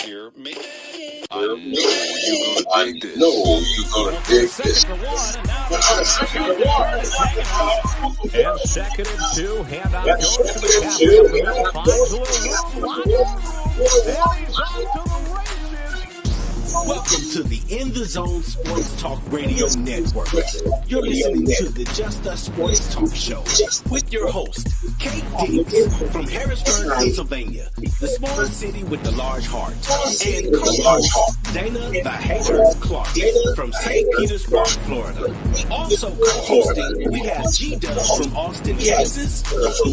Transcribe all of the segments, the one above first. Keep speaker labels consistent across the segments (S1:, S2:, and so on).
S1: Hear me.
S2: I know you're gonna dig this.
S3: And second and two, handoff goes to the captain of the middle, finds a little room, lots of room, and he's off to the races.
S4: Welcome to the In the Zone Sports Talk Radio Network. You're listening to the Just Us Sports Talk Show with your host, Kate Diggs from Harrisburg, Pennsylvania, the small city with the large heart, and co-host Dana the Hater Clark from St. Petersburg, Florida. Also co-hosting, we have G-Dub from Austin, Texas,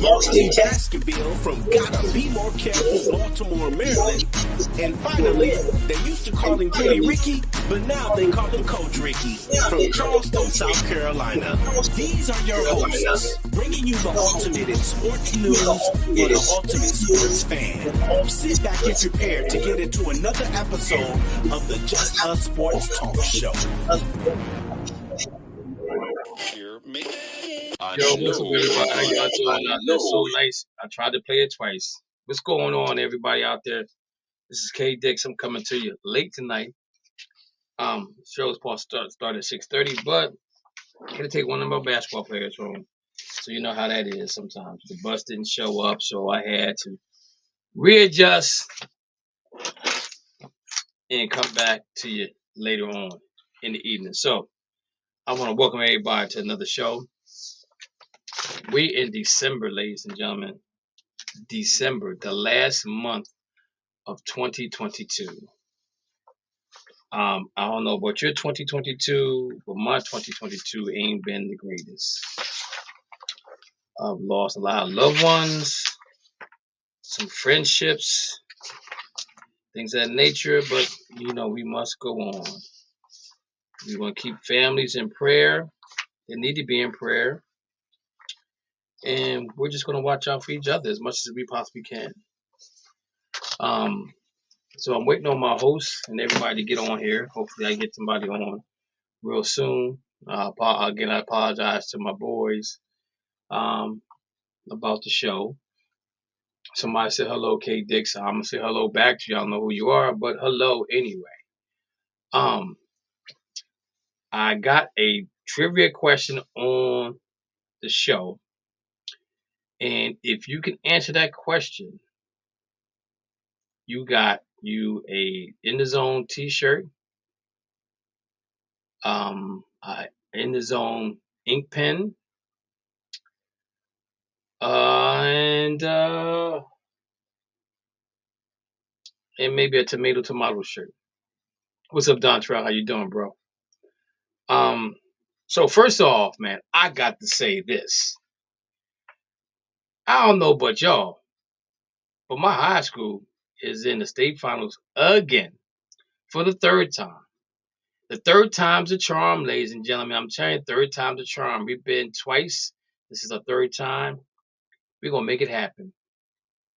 S4: Martin Baskerville from Gotta Be More Careful, Baltimore, Maryland, and finally, they used to call him Pretty Ricky, but now they call him Coach Ricky from Charleston, South Carolina. These are your hosts, bringing you the ultimate in sports news for the ultimate sports fan. Sit back and prepare to get into another episode of the Just Us Sports Talk Show.
S1: Hear me.
S2: Yo, what's up, everybody? How y'all doing? That's so nice. I tried to play it twice. What's going on, everybody out there? This is K Dix. I'm coming to you late tonight. Show's supposed to start at 6:30, but I'm gonna take one of my basketball players home. So you know how that is sometimes. The bus didn't show up, so I had to readjust and come back to you later on in the evening. So I want to welcome everybody to another show. We in December, ladies and gentlemen. December, the last month of 2022. I don't know about your 2022, but my 2022 ain't been the greatest. I've lost a lot of loved ones, some friendships, things of that nature, but you know, we must go on. We want to keep families in prayer. They need to be in prayer. And we're just going to watch out for each other as much as we possibly can. So I'm waiting on my host and everybody to get on here. Hopefully I get somebody on real soon. Again, I apologize to my boys about the show. Somebody said hello, K Dix. I'm gonna say hello back to you. I don't know who you are, but hello anyway. I got a trivia question on the show, and if you can answer that question, you got you a In the Zone T-shirt, In the Zone ink pen, and maybe a tomato shirt. What's up, Don Trout? How you doing, bro? So first off, man, I got to say this. I don't know about y'all, but my high school is in the state finals again for the third time. The third time's a charm, ladies and gentlemen. I'm telling you, third time's a charm. We've been twice. This is our third time. We're gonna make it happen.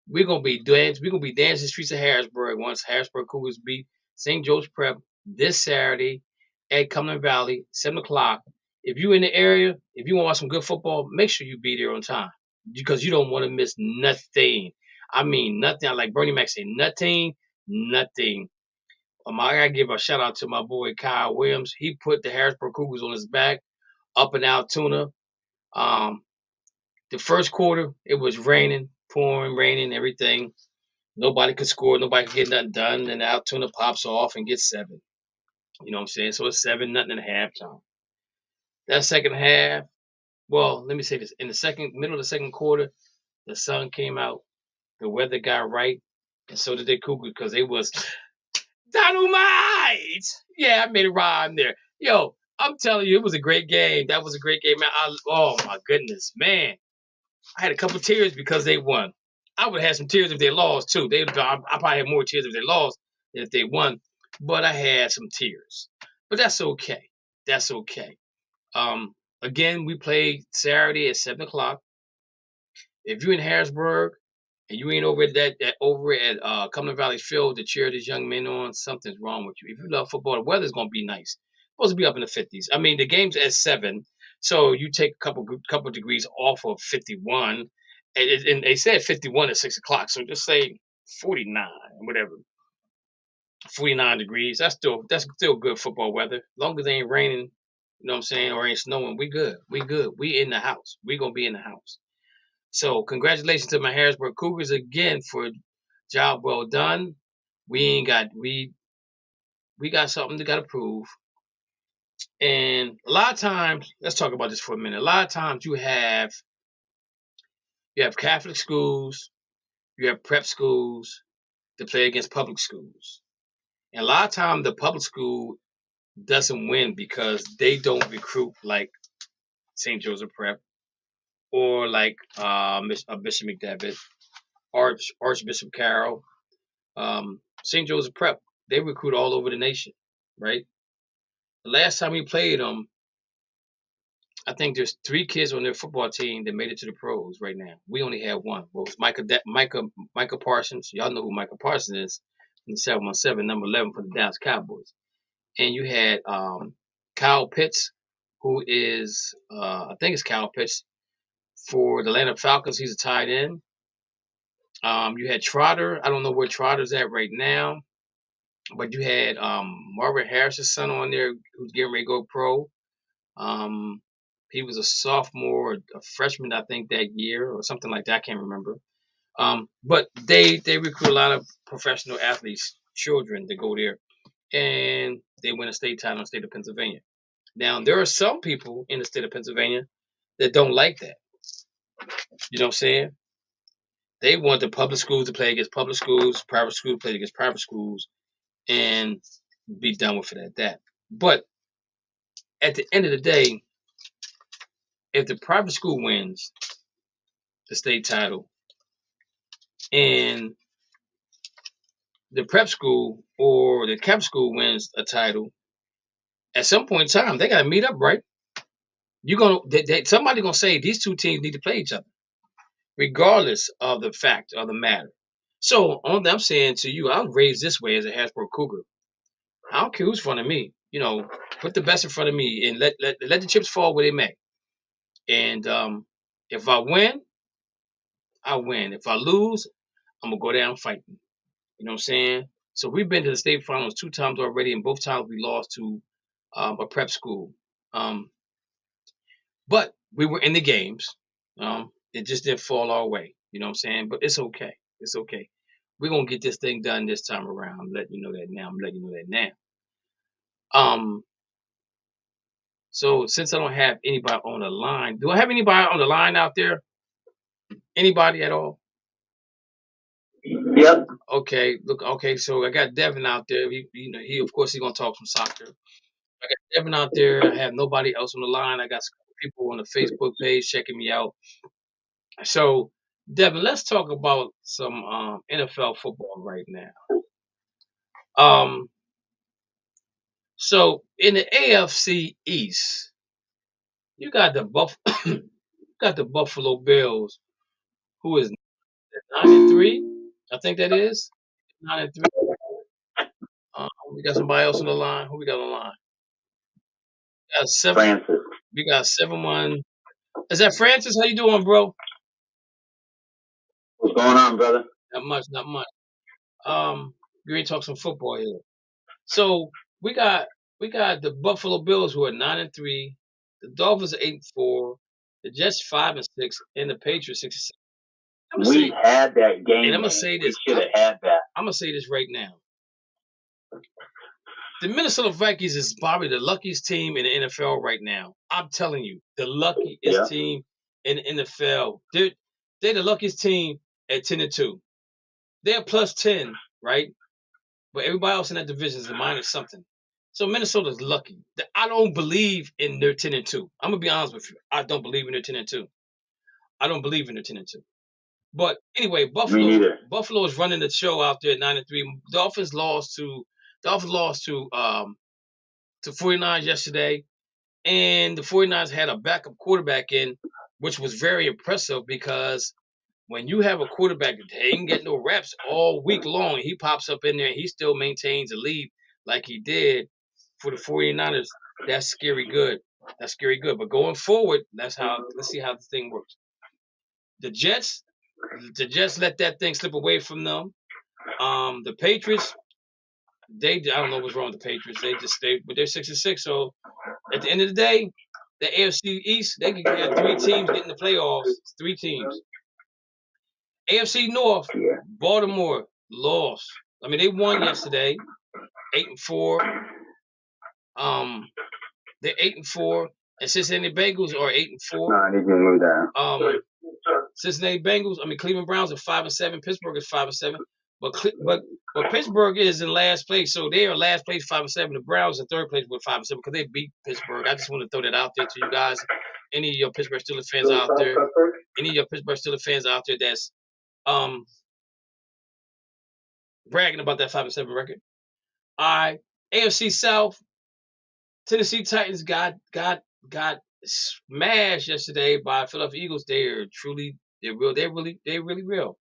S2: We're gonna be dancing the streets of Harrisburg once Harrisburg Cougars beat St. Joe's Prep this Saturday at Cumberland Valley, 7 o'clock. If you're in the area, if you want to watch some good football, make sure you be there on time because you don't want to miss nothing. I mean, nothing. Like Bernie Mac said, nothing. I gotta give a shout out to my boy Kyle Williams. He put the Harrisburg Cougars on his back, up and out tuna. The first quarter, it was raining, pouring, raining, everything. Nobody could score. Nobody could get nothing done. And the Altoona pops off and gets 7. You know what I'm saying? So it's 7-0 at halftime. That second half, well, let me say this. In the middle of the second quarter, the sun came out. The weather got right. And so did the Cougars because they was dynamite. Yeah, I made a rhyme there. Yo, I'm telling you, it was a great game. That was a great game, man. Oh, my goodness, man. I had a couple tears because they won. I would have had some tears if they lost, too. I probably had more tears if they lost than if they won. But I had some tears. But that's okay. That's okay. Again, we play Saturday at 7 o'clock. If you're in Harrisburg and you ain't over at Cumberland Valley Field to cheer these young men on, something's wrong with you. If you love football, the weather's gonna be nice. It's supposed to be up in the 50s. I mean, the game's at 7, so you take a couple degrees off of 51, and they said 51 at 6 o'clock. So just say 49, whatever. 49 degrees. That's still good football weather. As long as it ain't raining, you know what I'm saying, or ain't snowing, we good. We good. We in the house. We gonna be in the house. So congratulations to my Harrisburg Cougars again for job well done. We got something to gotta prove. And a lot of times, let's talk about this for a minute. A lot of times you have Catholic schools, you have prep schools that play against public schools. And a lot of times the public school doesn't win because they don't recruit like St. Joseph Prep or like Bishop McDevitt, Archbishop Carroll, St. Joseph Prep. They recruit all over the nation, right? The last time we played them, I think there's 3 kids on their football team that made it to the pros right now. We only had one. Well, it was Micah Parsons. Y'all know who Micah Parsons is from the 717, number 11 for the Dallas Cowboys. And you had Kyle Pitts, who is, I think it's Kyle Pitts for the Atlanta Falcons. He's a tight end. You had Trotter. I don't know where Trotter's at right now, but you had Marvin Harris's son on there who's getting ready to go pro. He was a sophomore, a freshman, I think, that year or something like that. I can't remember. But they recruit a lot of professional athletes, children, to go there, and they win a state title in the state of Pennsylvania. Now, there are some people in the state of Pennsylvania that don't like that. You know what I'm saying? They want the public schools to play against public schools, private schools play against private schools, and be done with it at that. But at the end of the day, if the private school wins the state title and the prep school or the camp school wins a title, at some point in time, they got to meet up, right? Somebody gonna say these 2 teams need to play each other, regardless of the fact of the matter. So, I'm saying to you, I was raised this way as a Harrisburg Cougar. I don't care who's in front of me. You know, put the best in front of me and let the chips fall where they may. And if I win, I win. If I lose, I'm gonna go down fighting. You know what I'm saying? So we've been to the state finals 2 times already, and both times we lost to a prep school. But we were in the games. It just didn't fall our way. You know what I'm saying? But it's okay. It's okay. We're gonna get this thing done this time around. I'm letting you know that now. So since I don't have anybody on the line, do I have anybody on the line out there? Anybody at all?
S5: Yep.
S2: Okay. Look. Okay. So I got Devin out there. He of course he's gonna talk some soccer. I got Devin out there. I have nobody else on the line. I got some people on the Facebook page checking me out. So, Devin, let's talk about some NFL football right now. So in the AFC East, you got the Buffalo Bills, who is 9-3. I think that is 9-3. We got somebody else on the line. Who we got on the line? We got
S5: Francis.
S2: We got 7-1. Is that Francis? How you doing, bro?
S5: What's going on, brother?
S2: Not much. We're gonna talk some football here. So we got the Buffalo Bills who are 9-3, the Dolphins are 8-4, the Jets 5-6, and the Patriots 6-6.
S5: We had that game.
S2: And I'm gonna say this.
S5: We should have had that.
S2: I'm gonna say this right now. The Minnesota Vikings is probably the luckiest team in the NFL right now. I'm telling you, the luckiest team in the NFL. They're the luckiest team at 10-2. They're plus 10, right? But everybody else in that division is a minus something. So Minnesota's lucky. I don't believe in their 10-2. I'm gonna be honest with you. I don't believe in their 10-2. I don't believe in their 10-2. But anyway, Buffalo is running the show out there at 9-3. Dolphins lost to 49ers yesterday, and the 49ers had a backup quarterback in, which was very impressive because when you have a quarterback that ain't getting no reps all week long, he pops up in there and he still maintains a lead like he did for the 49ers. That's scary good. But going forward, let's see how this thing works. The Jets let that thing slip away from them. The Patriots, I don't know what's wrong with the Patriots. But they're 6-6. So at the end of the day, the AFC East, they could have 3 teams getting the playoffs. 3 teams. AFC North, Baltimore lost. I mean, they won yesterday, 8-4. They're 8-4, and Cincinnati Bengals are 8-4.
S5: No, I need you to move that.
S2: Cincinnati Bengals. I mean, Cleveland Browns are 5-7. Pittsburgh is 5-7. But Pittsburgh is in last place, so they are last place 5-7. The Browns in third place with 5-7 because they beat Pittsburgh. I just want to throw that out there to you guys. Any of your Pittsburgh Steelers fans out there? Any of your Pittsburgh Steelers fans out there that's bragging about that 5-7 record? All right, AFC South. Tennessee Titans got smashed yesterday by Philadelphia Eagles. They're really real.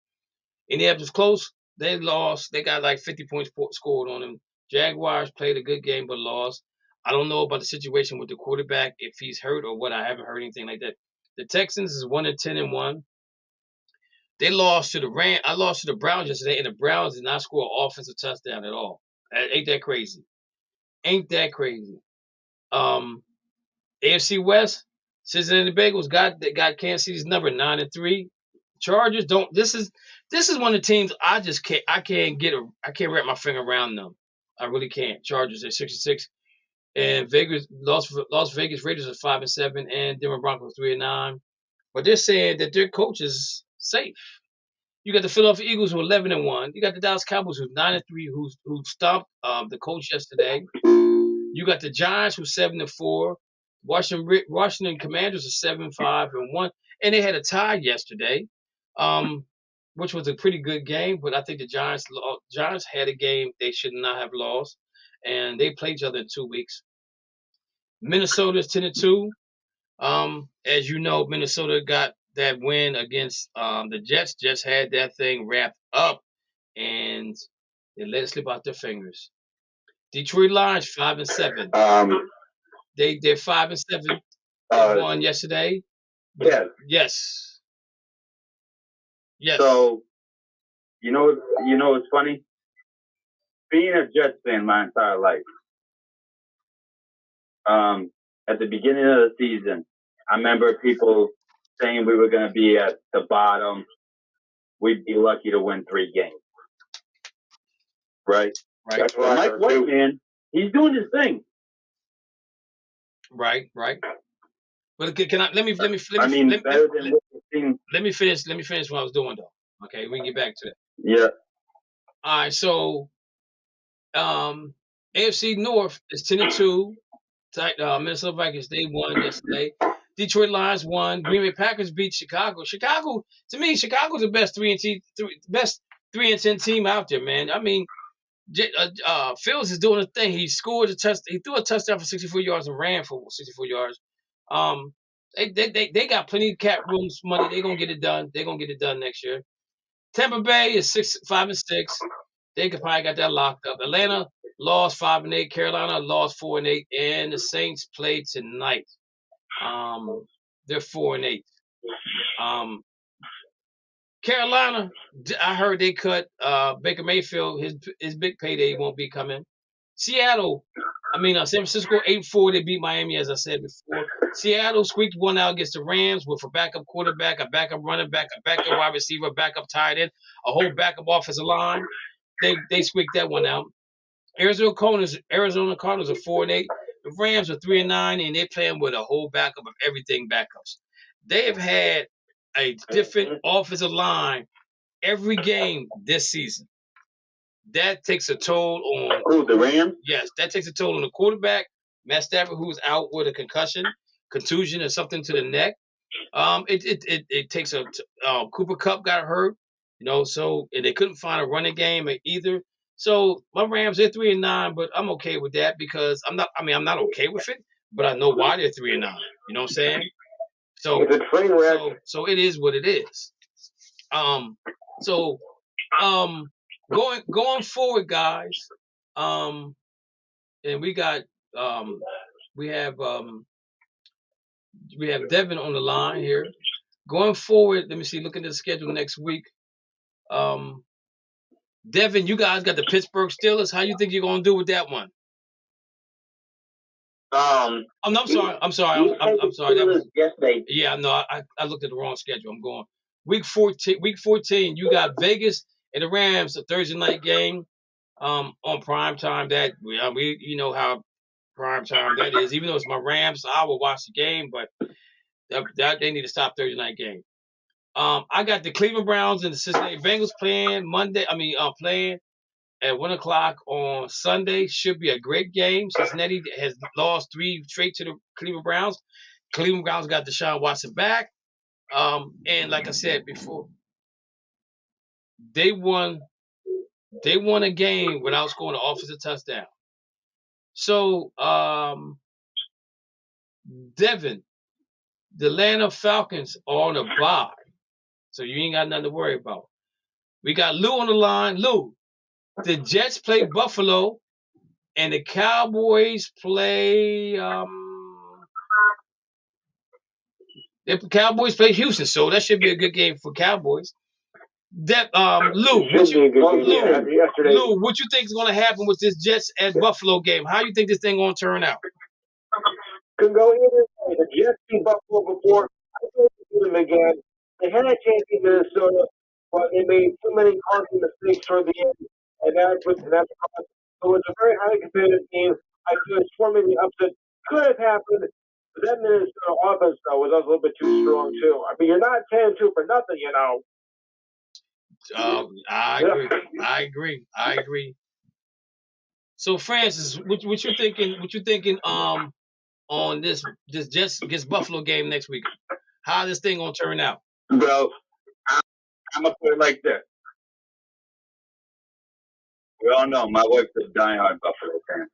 S2: Indianapolis close. They lost. They got like 50 points scored on them. Jaguars played a good game but lost. I don't know about the situation with the quarterback, if he's hurt or what. I haven't heard anything like that. The Texans is 1-10-1. They lost to the Rams. I lost to the Browns yesterday, and the Browns did not score an offensive touchdown at all. Ain't that crazy? AFC West, Cincinnati Bengals got Kansas City's number 9-3. Chargers don't. This is one of the teams I can't wrap my finger around them. I really can't. Chargers at 6-6, and Las Vegas Raiders are 5-7, and Denver Broncos 3-9. But they're saying that their coach is safe. You got the Philadelphia Eagles who are 11-1. You got the Dallas Cowboys who's 9-3, who stopped the coach yesterday. You got the Giants who's 7-4. Washington Commanders are 7-5-1, and they had a tie yesterday, which was a pretty good game. But I think the Giants had a game they should not have lost, and they play each other in 2 weeks. Minnesota is 10-2. As you know, Minnesota got that win against the Jets. Just had that thing wrapped up, and they let it slip out their fingers. Detroit Lions 5-7. They're 5-7. They won yesterday. Yes.
S5: So, you know what's funny? Being a Jets fan my entire life. At the beginning of the season, I remember people saying we were going to be at the bottom. We'd be lucky to win 3 games. Right. That's why Mike White, man, he's doing his thing.
S2: Right. But can I let me finish what I was doing though. Okay, we can get back to that.
S5: Yeah.
S2: All right, so AFC North is 10-2. Minnesota Vikings, they won yesterday. Detroit Lions won. Green Bay Packers beat Chicago. To me, Chicago's the best 3-10 team out there, man. I mean, Fields is doing a thing. He scored a touchdown. He threw a touchdown for 64 yards and ran for 64 yards. They got plenty of cap rooms money. They're gonna get it done. They're gonna get it done next year. Tampa Bay is 5-6. They could probably got that locked up. Atlanta lost 5-8. Carolina lost 4-8, and the Saints play tonight. They're 4-8. Carolina, I heard they cut Baker Mayfield. His big payday won't be coming. San Francisco 8-4. They beat Miami, as I said before. Seattle squeaked one out against the Rams with a backup quarterback, a backup running back, a backup wide receiver, a backup tight end, a whole backup offensive line. They squeaked that one out. Arizona Cardinals are 4-8. The Rams are 3-9, and they're playing with a whole backup of everything backups. They have had a different offensive line every game this season. That takes a toll on
S5: the Rams?
S2: Yes, that takes a toll on the quarterback, Matt Stafford, who's out with a contusion or something to the neck. It takes a Cooper Kupp got hurt, so and they couldn't find a running game either. So my Rams, they're 3-9, but I'm okay with that because I'm not okay with it, but I know why they're 3-9. You know what I'm saying? So it is what it is. Going forward, guys, and we got we have Devin on the line here. Going forward, let me see. Look at the schedule next week. Devin, you guys got the Pittsburgh Steelers. How you think you're gonna do with that one?
S5: Oh, no,
S2: I'm sorry. That was yeah. No, I looked at the wrong schedule. I'm going week 14. Week 14. You got Vegas and the Rams, a Thursday night game. On prime time. That we you know how prime time that is. Even though it's my Rams, I will watch the game, but that they need to stop Thursday night game. I got the Cleveland Browns and the Cincinnati Bengals playing playing at 1:00 on Sunday. Should be a great game. Cincinnati has lost 3 straight to the Cleveland Browns. Cleveland Browns got Deshaun Watson back. And like I said before, they won a game without scoring an offensive touchdown. So, Devin, the Atlanta Falcons are on a bye, so you ain't got nothing to worry about. We got Lou on the line. Lou, the Jets play Buffalo, and the Cowboys play Houston, so that should be a good game for Cowboys. Lou, what you think is going to happen with this Jets at Buffalo game? How you think this thing going to turn out?
S6: Can go either way. The Jets beat Buffalo before. I think they beat them again. They had a chance in Minnesota, but they made too many costly mistakes toward the end, and that's caused. So it's a very highly competitive game. I feel it's forming the upset could have happened. But that Minnesota offense, though, was also a little bit too strong, too. I mean, you're not 10-2 for nothing, you know.
S2: I agree. So, Francis, what you thinking? On this Jets against Buffalo game next week, how this thing gonna turn out?
S5: Bro, I'm gonna put it like this. We all know my wife's a diehard Buffalo fan,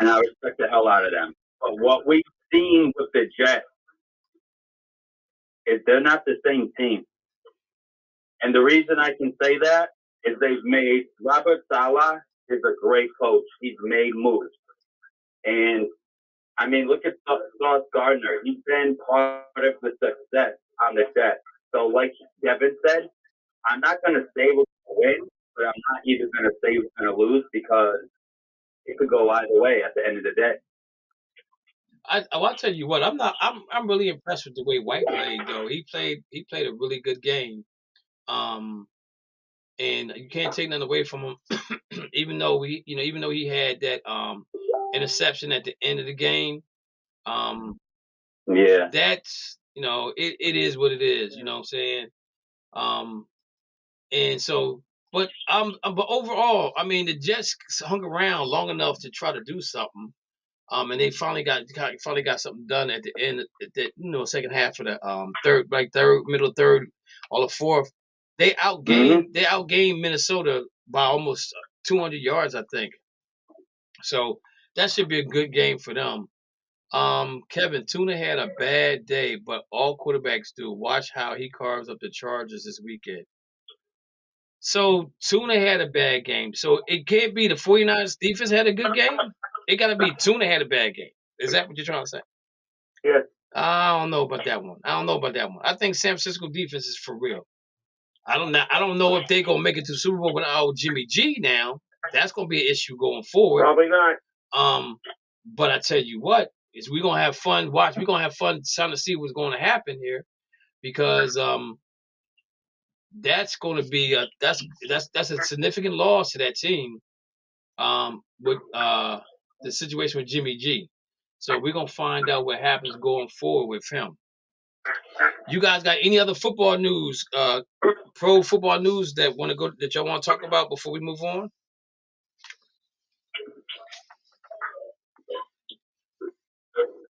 S5: and I respect the hell out of them. But what we've seen with the Jets is they're not the same team. And the reason I can say that is they've made Robert Saleh is a great coach. He's made moves. And, I mean, look at Sauce Gardner. He's been part of the success on the Jets. So, like Devin said, I'm not going to say we're going to win, but I'm not even going to say we're going to lose because it could go either way at the end of the day.
S2: I'll tell you what, I'm really impressed with the way White played, though. He played a really good game. And you can't take nothing away from him, even though he had that interception at the end of the game.
S5: Yeah,
S2: that's it is what it is. You know what I'm saying? And so, but overall, I mean, the Jets hung around long enough to try to do something. And they finally got something done at the end, second half of the middle third, or the fourth. They outgained Minnesota by almost 200 yards, I think. So that should be a good game for them. Kevin, Tuna had a bad day, but all quarterbacks do. Watch how he carves up the Chargers this weekend. So Tuna had a bad game. So it can't be the 49ers defense had a good game. It got to be Tuna had a bad game. Is that what you're trying to say?
S6: Yeah.
S2: I don't know about that one. I think San Francisco defense is for real. I don't know if they're gonna make it to the Super Bowl without Jimmy G now. That's gonna be an issue going forward.
S6: Probably not.
S2: But I tell you what, is we're gonna have fun. We're gonna have fun trying to see what's gonna happen here, because that's gonna be that's a significant loss to that team. With the situation with Jimmy G. So we're gonna find out what happens going forward with him. You guys got any other football news, pro football news that y'all want to talk about before we move on?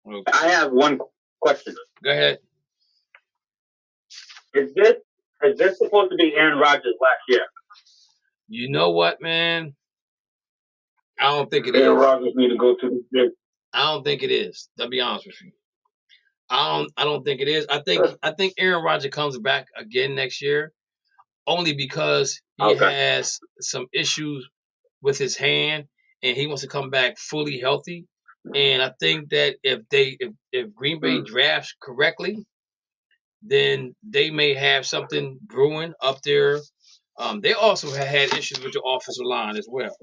S2: Okay.
S5: I have one question.
S2: Go ahead.
S5: Is this supposed to be Aaron Rodgers last year?
S2: You know what, man? I don't think it is.
S6: Aaron Rodgers need to go to the gym.
S2: I don't think it is. I'll be honest with you. I don't think it is. I think Aaron Rodgers comes back again next year, only because he has some issues with his hand and he wants to come back fully healthy. And I think that if Green Bay drafts correctly, then they may have something brewing up there They also had issues with the offensive line as well.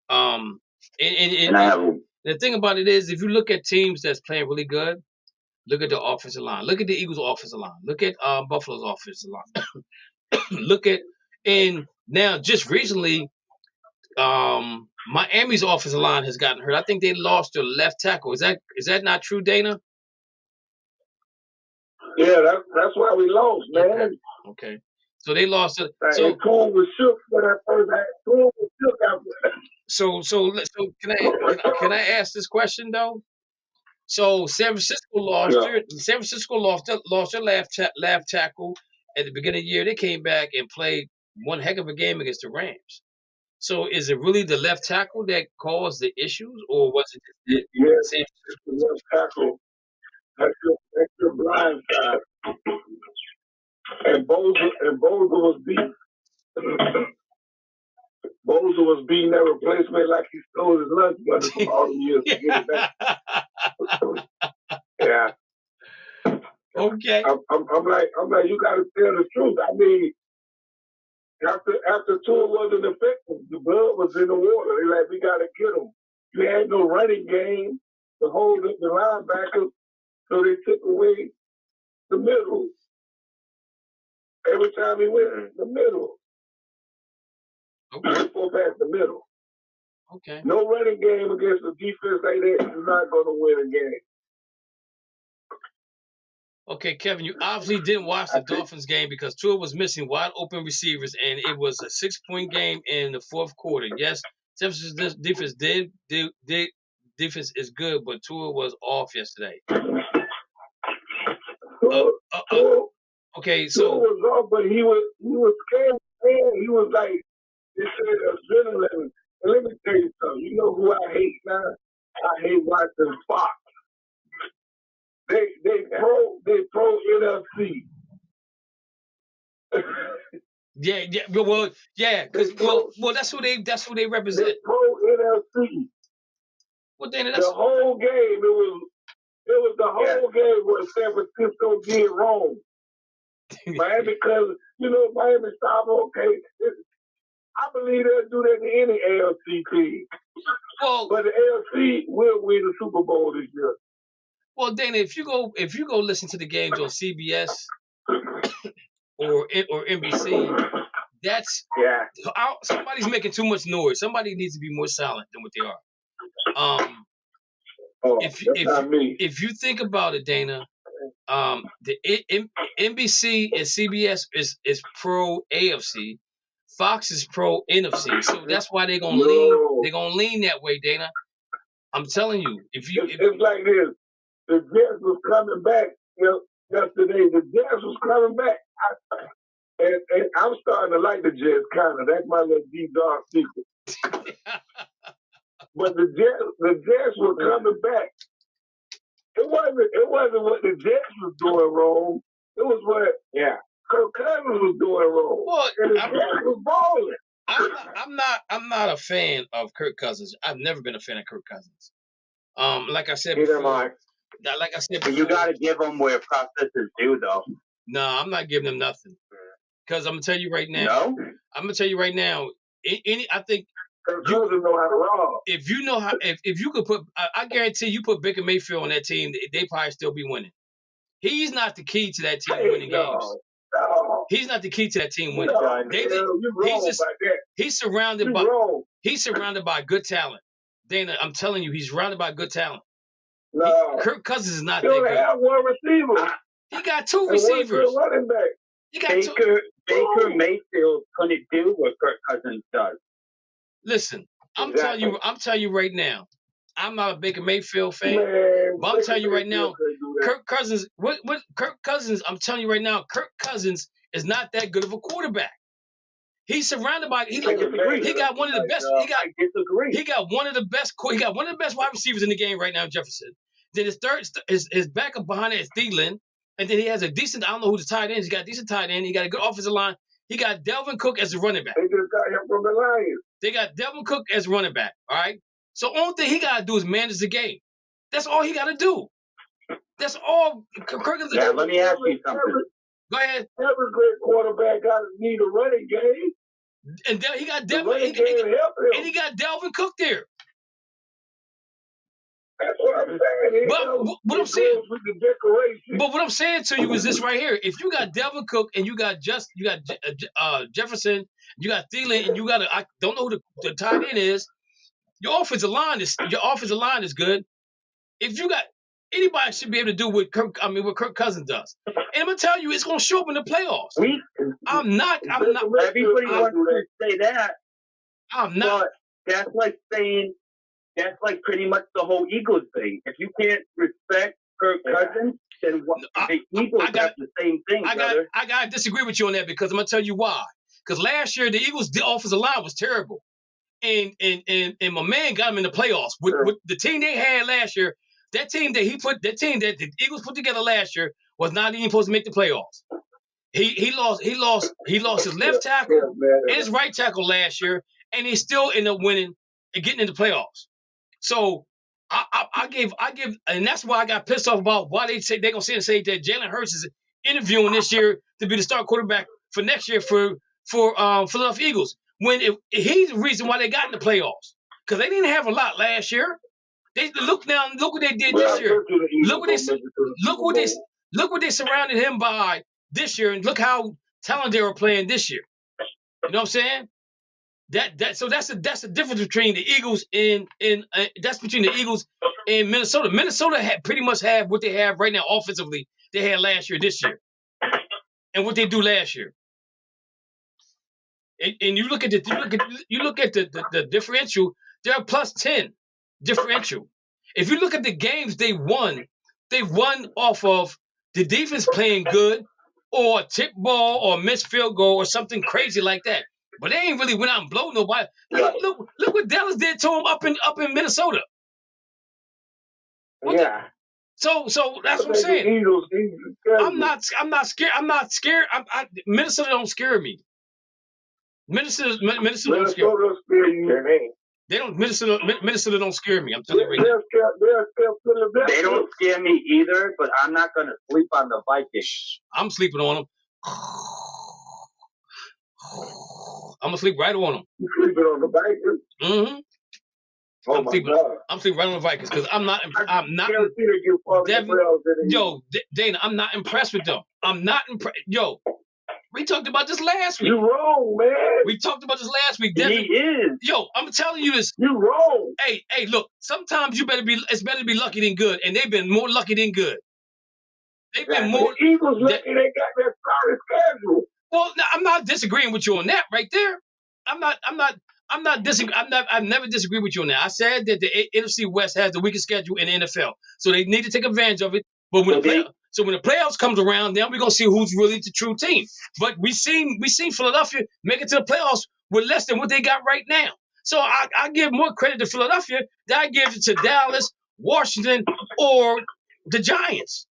S2: And the thing about it is, if you look at teams that's playing really good, look at the offensive line. Look at the Eagles' offensive line. Look at Buffalo's offensive line. Look at, and now just recently, Miami's offensive line has gotten hurt. I think they lost their left tackle. Is that not true, Dana?
S6: Yeah, that's why we lost, man.
S2: Okay. So they lost it.
S6: So Cole was shook for that first half. Cole was shook after that.
S2: So can I ask this question though? So San Francisco lost their left tackle at the beginning of the year. They came back and played one heck of a game against the Rams. So is it really the left tackle that caused the issues, or was it just
S6: San Francisco left tackle? That's your blind side. And Bosa was beat. Bosa was beating that replacement like he stole his lunch money from all the years to get it back. Yeah.
S2: Okay.
S6: I'm like, you got to tell the truth. I mean, after Tua wasn't effective, the blood was in the water. They like, we got to get him. You had no running game to hold up the linebackers, so they took away the middle. Every time he went in the middle. Okay. Go past the middle.
S2: Okay.
S6: No running game against a defense like that. You're not going to win a game.
S2: Okay, Kevin, you obviously didn't watch the Dolphins game because Tua was missing wide open receivers, and it was a 6-point game in the fourth quarter. Yes, San Francisco's defense defense is good, but Tua was off yesterday. Okay, so
S6: Tua was off, but he was scared. He was like, they said adrenaline. And let me tell you something. You know who I hate now? I hate watching Fox. They pro NFC.
S2: Well, that's who they represent.
S6: They pro NFC.
S2: Well, then
S6: the whole game it was the whole game what San Francisco did wrong. Miami, because Miami stop. Okay, I believe they'll do that to any AFC team.
S2: Well,
S6: but the AFC will win the Super Bowl this year.
S2: Well, Dana, if you go listen to the games on CBS or NBC, that's somebody's making too much noise. Somebody needs to be more silent than what they are. If you think about it, Dana, the NBC and CBS is pro AFC, Fox is pro NFC, so that's why they're gonna lean that way, Dana. I'm telling you, it's
S6: like this. The Jets was coming back yesterday. The Jets was coming back. And I'm starting to like the Jets, kind of. That's my little deep, dark secret. But the Jets were coming back. It wasn't what the Jets was doing wrong. It was what Kirk Cousins was doing wrong.
S2: Well,
S6: and the Jets was balling.
S2: I'm not a fan of Kirk Cousins. I've never been a fan of Kirk Cousins. Like I said before.
S5: But you got to give them where processes do, though.
S2: No, I'm not giving them nothing. Because I'm gonna tell you right now.
S5: No?
S2: I'm gonna tell you right now. I think
S6: you know how to rob.
S2: If you know how, if you could put, I guarantee you put Baker Mayfield on that team, they probably still be winning. He's not the key to that team winning games.
S6: No.
S2: He's not the key to that team winning. He's surrounded by good talent. Dana, I'm telling you, he's surrounded by good talent.
S6: No.
S2: Kirk Cousins is not
S6: that good. He have one receiver.
S2: He got two receivers.
S6: One running back.
S5: Baker Mayfield couldn't do what Kirk Cousins does.
S2: Listen, I'm telling you right now, I'm not a Baker Mayfield fan, but I'm telling you right now, Kirk Cousins. What Kirk Cousins? I'm telling you right now, Kirk Cousins is not that good of a quarterback. He's surrounded by. He got one of the best. He got one of the best wide receivers in the game right now, Jefferson. Then his backup behind it is Thielen, and then he has a decent. I don't know who the tight end is. He got a decent tight end. He got a good offensive line. He got Delvin Cook as a running back.
S6: They just got him from the Lions.
S2: They got Delvin Cook as running back. All right. So only thing he got to do is manage the game. That's all he got to do. That's all.
S5: Let me ask you something.
S2: Go ahead.
S6: Every great quarterback got to need a running game.
S2: And he got
S6: The
S2: Delvin,
S6: running game help him.
S2: and he got Delvin Cook there.
S6: That's what I'm saying.
S2: But what I'm saying,
S6: with the decoration.
S2: But what I'm saying to you is this right here: if you got Delvin Cook and you got Jefferson, you got Thielen, and you got I don't know who the tight end is. Your offensive line is good. If you got anybody should be able to do what Kirk Cousins does, and I'm gonna tell you, it's gonna show up in the playoffs. I'm not.
S5: Everybody wants to say that.
S2: I'm not.
S5: But that's like pretty much the whole Eagles thing. If you can't respect Kirk Cousins, then the Eagles have the same thing, brother.
S2: I gotta disagree with you on that because I'm gonna tell you why. Because last year the Eagles' offensive line was terrible, and my man got him in the playoffs with the team they had last year. That team that the Eagles put together last year was not even supposed to make the playoffs. He lost his left tackle and his right tackle last year, and he still ended up winning and getting in the playoffs. So I give, and that's why I got pissed off about why they're gonna say that Jalen Hurts is interviewing this year to be the start quarterback for next year for Philadelphia Eagles. When he's the reason why they got in the playoffs, because they didn't have a lot last year. They look what they did this year. Look what they surrounded him by this year, and look how talented they were playing this year. You know what I'm saying? So that's the difference between the Eagles and Minnesota. Minnesota pretty much have what they have right now offensively. They had last year, this year, and what they do last year. And you look at the differential. They're plus 10 differential. If you look at the games they won off of the defense playing good, or a tip ball, or a missed field goal, or something crazy like that. But they ain't really went out and blow nobody. Look what Dallas did to him up in Minnesota. So that's what I'm saying. I'm not scared. Minnesota don't scare me. Minnesota don't scare me. Minnesota don't scare me. I'm telling you right now.
S5: They don't scare me either, but I'm not going to sleep on the Vikings.
S2: I'm sleeping on them. I'm gonna sleep right on them.
S6: You sleeping on the Vikings?
S2: Mm-hmm.
S6: Oh my God!
S2: I'm sleeping right on the Vikings because I'm not. Dana, I'm not impressed with them. I'm not impressed. Yo, we talked about this last week.
S6: You wrong, man.
S2: We talked about this last week.
S5: He is.
S2: Yo, I'm telling you this.
S6: You wrong.
S2: Hey, look. Sometimes it's better to be lucky than good, and they've been more lucky than good. They've been more.
S6: The Eagles lucky they got their starting schedule.
S2: Well, I'm not disagreeing with you on that right there. I've never disagreed with you on that. I said that the NFC West has the weakest schedule in the NFL, so they need to take advantage of it. But when the playoffs comes around, then we're gonna see who's really the true team. But we seen Philadelphia make it to the playoffs with less than what they got right now. So I give more credit to Philadelphia than I give it to Dallas, Washington, or the Giants.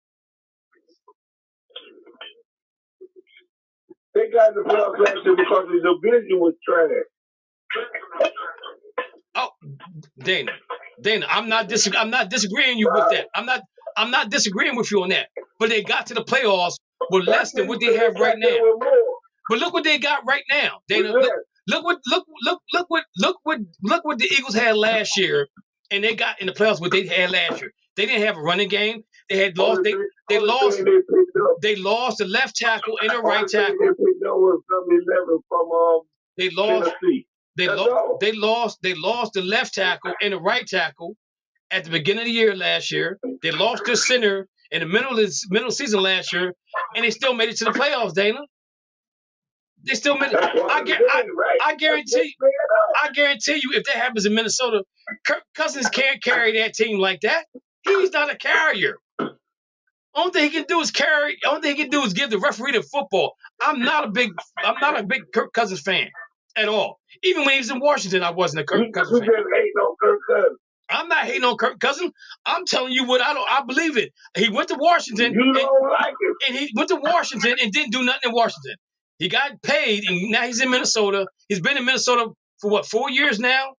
S6: They got the playoffs last year because the division was trash.
S2: Oh, Dana, I'm not disagreeing you with that. I'm not disagreeing with you on that. But they got to the playoffs with less than what they have right now. But look what they got right now, Dana. Look what the Eagles had last year, and they got in the playoffs what they had last year. They didn't have a running game. They had lost. They lost the left tackle and the right tackle. They lost the left tackle and the right tackle at the beginning of the year last year. They lost their center in the middle of season last year, and they still made it to the playoffs, Dana. They still made it. I guarantee you, if that happens in Minnesota, Kirk Cousins can't carry that team like that. He's not a carrier. Only thing he can do is give the referee the football. I'm not a big Kirk Cousins fan at all. Even when he was in Washington, I wasn't a Kirk Cousins fan.
S6: You just hating on Kirk Cousins.
S2: I'm not hating on Kirk Cousins. I'm telling you what I believe it. He went to Washington.
S6: You don't like it.
S2: And he went to Washington and didn't do nothing in Washington. He got paid, and now he's in Minnesota. He's been in Minnesota for what, 4 years now?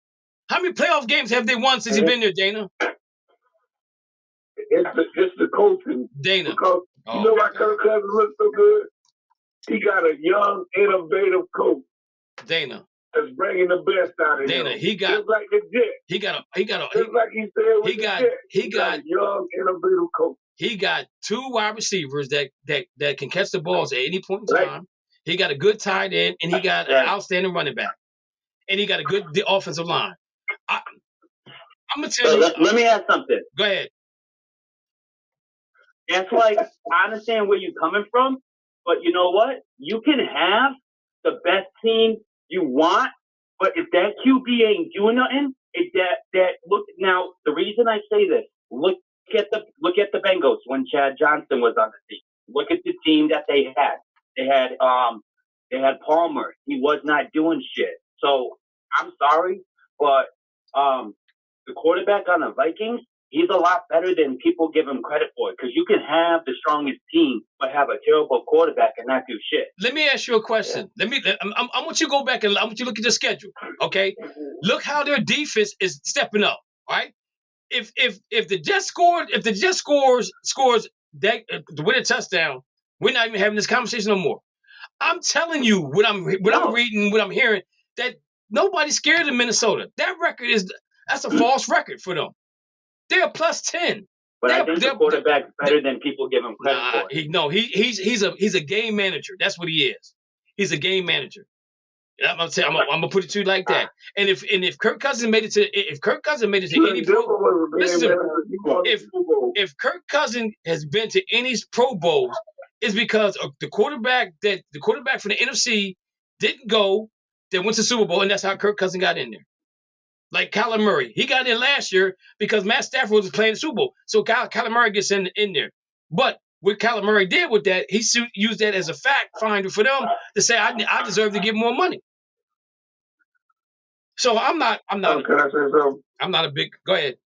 S2: How many playoff games have they won since he's been there, Dana?
S6: It's the coaching.
S2: Dana.
S6: Because you know why Kirk Cousins looks so good? He got a young, innovative coach.
S2: Dana.
S6: That's bringing the best out of
S2: Dana,
S6: him.
S2: he got
S6: just like the Jets.
S2: Just like he said with the Jets. He got
S6: a young, innovative coach.
S2: He got 2 wide receivers that can catch the balls at any point in time. He got a good tight end, and he got an outstanding running back, and he got a good offensive line. I'm gonna tell you.
S5: Let me ask something.
S2: Go ahead.
S5: That's like, I understand where you're coming from, but you know what? You can have the best team you want, but if that QB ain't doing nothing, look now. The reason I say this, look at the Bengals when Chad Johnson was on the team. Look at the team that they had. They had Palmer. He was not doing shit. So I'm sorry, but the quarterback on the Vikings, he's a lot better than people give him credit for, because you can have the strongest team but have a terrible quarterback and not do shit.
S2: Let me ask you a question. I want you to go back and I want you to look at the schedule. Okay, look how their defense is stepping up. All right, if the Jets scores that to win a touchdown, we're not even having this conversation no more. I'm telling you what I'm reading, what I'm hearing, that nobody's scared of Minnesota. That record that's a false record for them. They're +10.
S5: But I think the quarterback's better than people give him credit for.
S2: He's a game manager. That's what he is. He's a game manager. I'm gonna put it to you like that. And if Kirk Cousins made it to any pro, listen, if Kirk Cousins has been to any Pro Bowls, it's because of the quarterback from the NFC didn't go, that went to Super Bowl, and that's how Kirk Cousins got in there. Like Kyler Murray, he got in last year because Matt Stafford was playing the Super Bowl, so Kyler Murray gets in there. But what Kyler Murray did with that, he used that as a fact finder for them to say, I deserve to get more money. So I'm not.
S6: Can I say something?
S2: I'm not a big. Go ahead.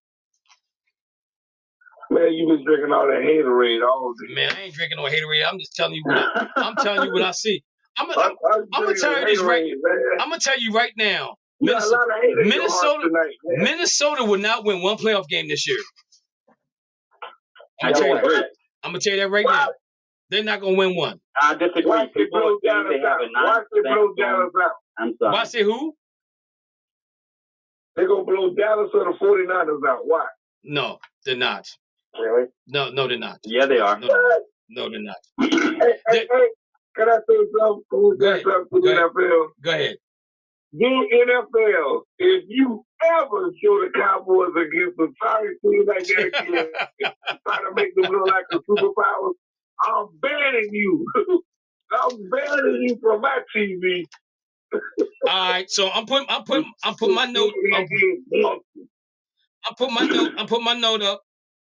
S6: Man, you been drinking all that haterade all day.
S2: Man, I ain't drinking no haterade. I'm just telling you what I see. I'm gonna tell you this right. I'm gonna tell you right now. Minnesota will not win one playoff game this year. I'm gonna tell you that right now. They're not gonna win one.
S5: I disagree.
S6: Watch they blow Dallas out.
S5: I'm sorry.
S2: Why say who?
S6: They're gonna blow Dallas or the 49ers out. Why?
S2: No, they're not.
S6: Really?
S2: No, they're not.
S5: Yeah, they are.
S2: No, they're not.
S6: Hey, can I say something?
S2: Go ahead.
S6: Dear NFL, if you ever show the Cowboys against a sorry team like that again, try to make them look like a superpower, I'm banning you. I'm banning you from my TV.
S2: All right, so I'm putting my note. I'm putting my note up.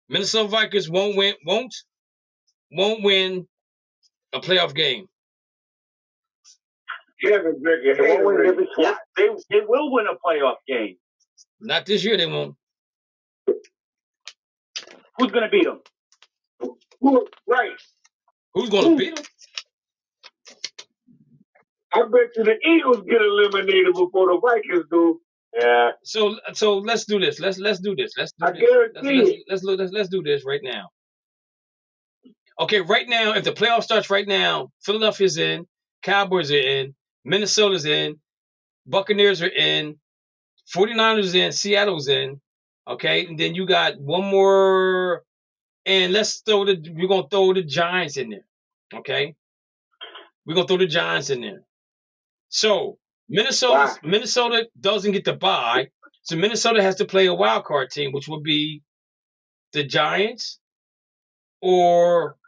S2: Minnesota Vikings won't win a playoff game.
S5: Yes, they will win a playoff game.
S2: Not this year, they won't.
S5: Who's going to beat them?
S6: Right.
S2: Who's going to beat them?
S6: I bet you the Eagles get eliminated before the Vikings do.
S5: Yeah.
S2: So let's do this. Let's do this. Let's do this right now. Okay, right now, if the playoff starts right now, Philadelphia's in, Cowboys are in, Minnesota's in, Buccaneers are in, 49ers in, Seattle's in. Okay, and then you got one more, and we're gonna throw the Giants in there. Okay, we're gonna throw the Giants in there. So Minnesota doesn't get the bye, so Minnesota has to play a wild card team, which would be the Giants or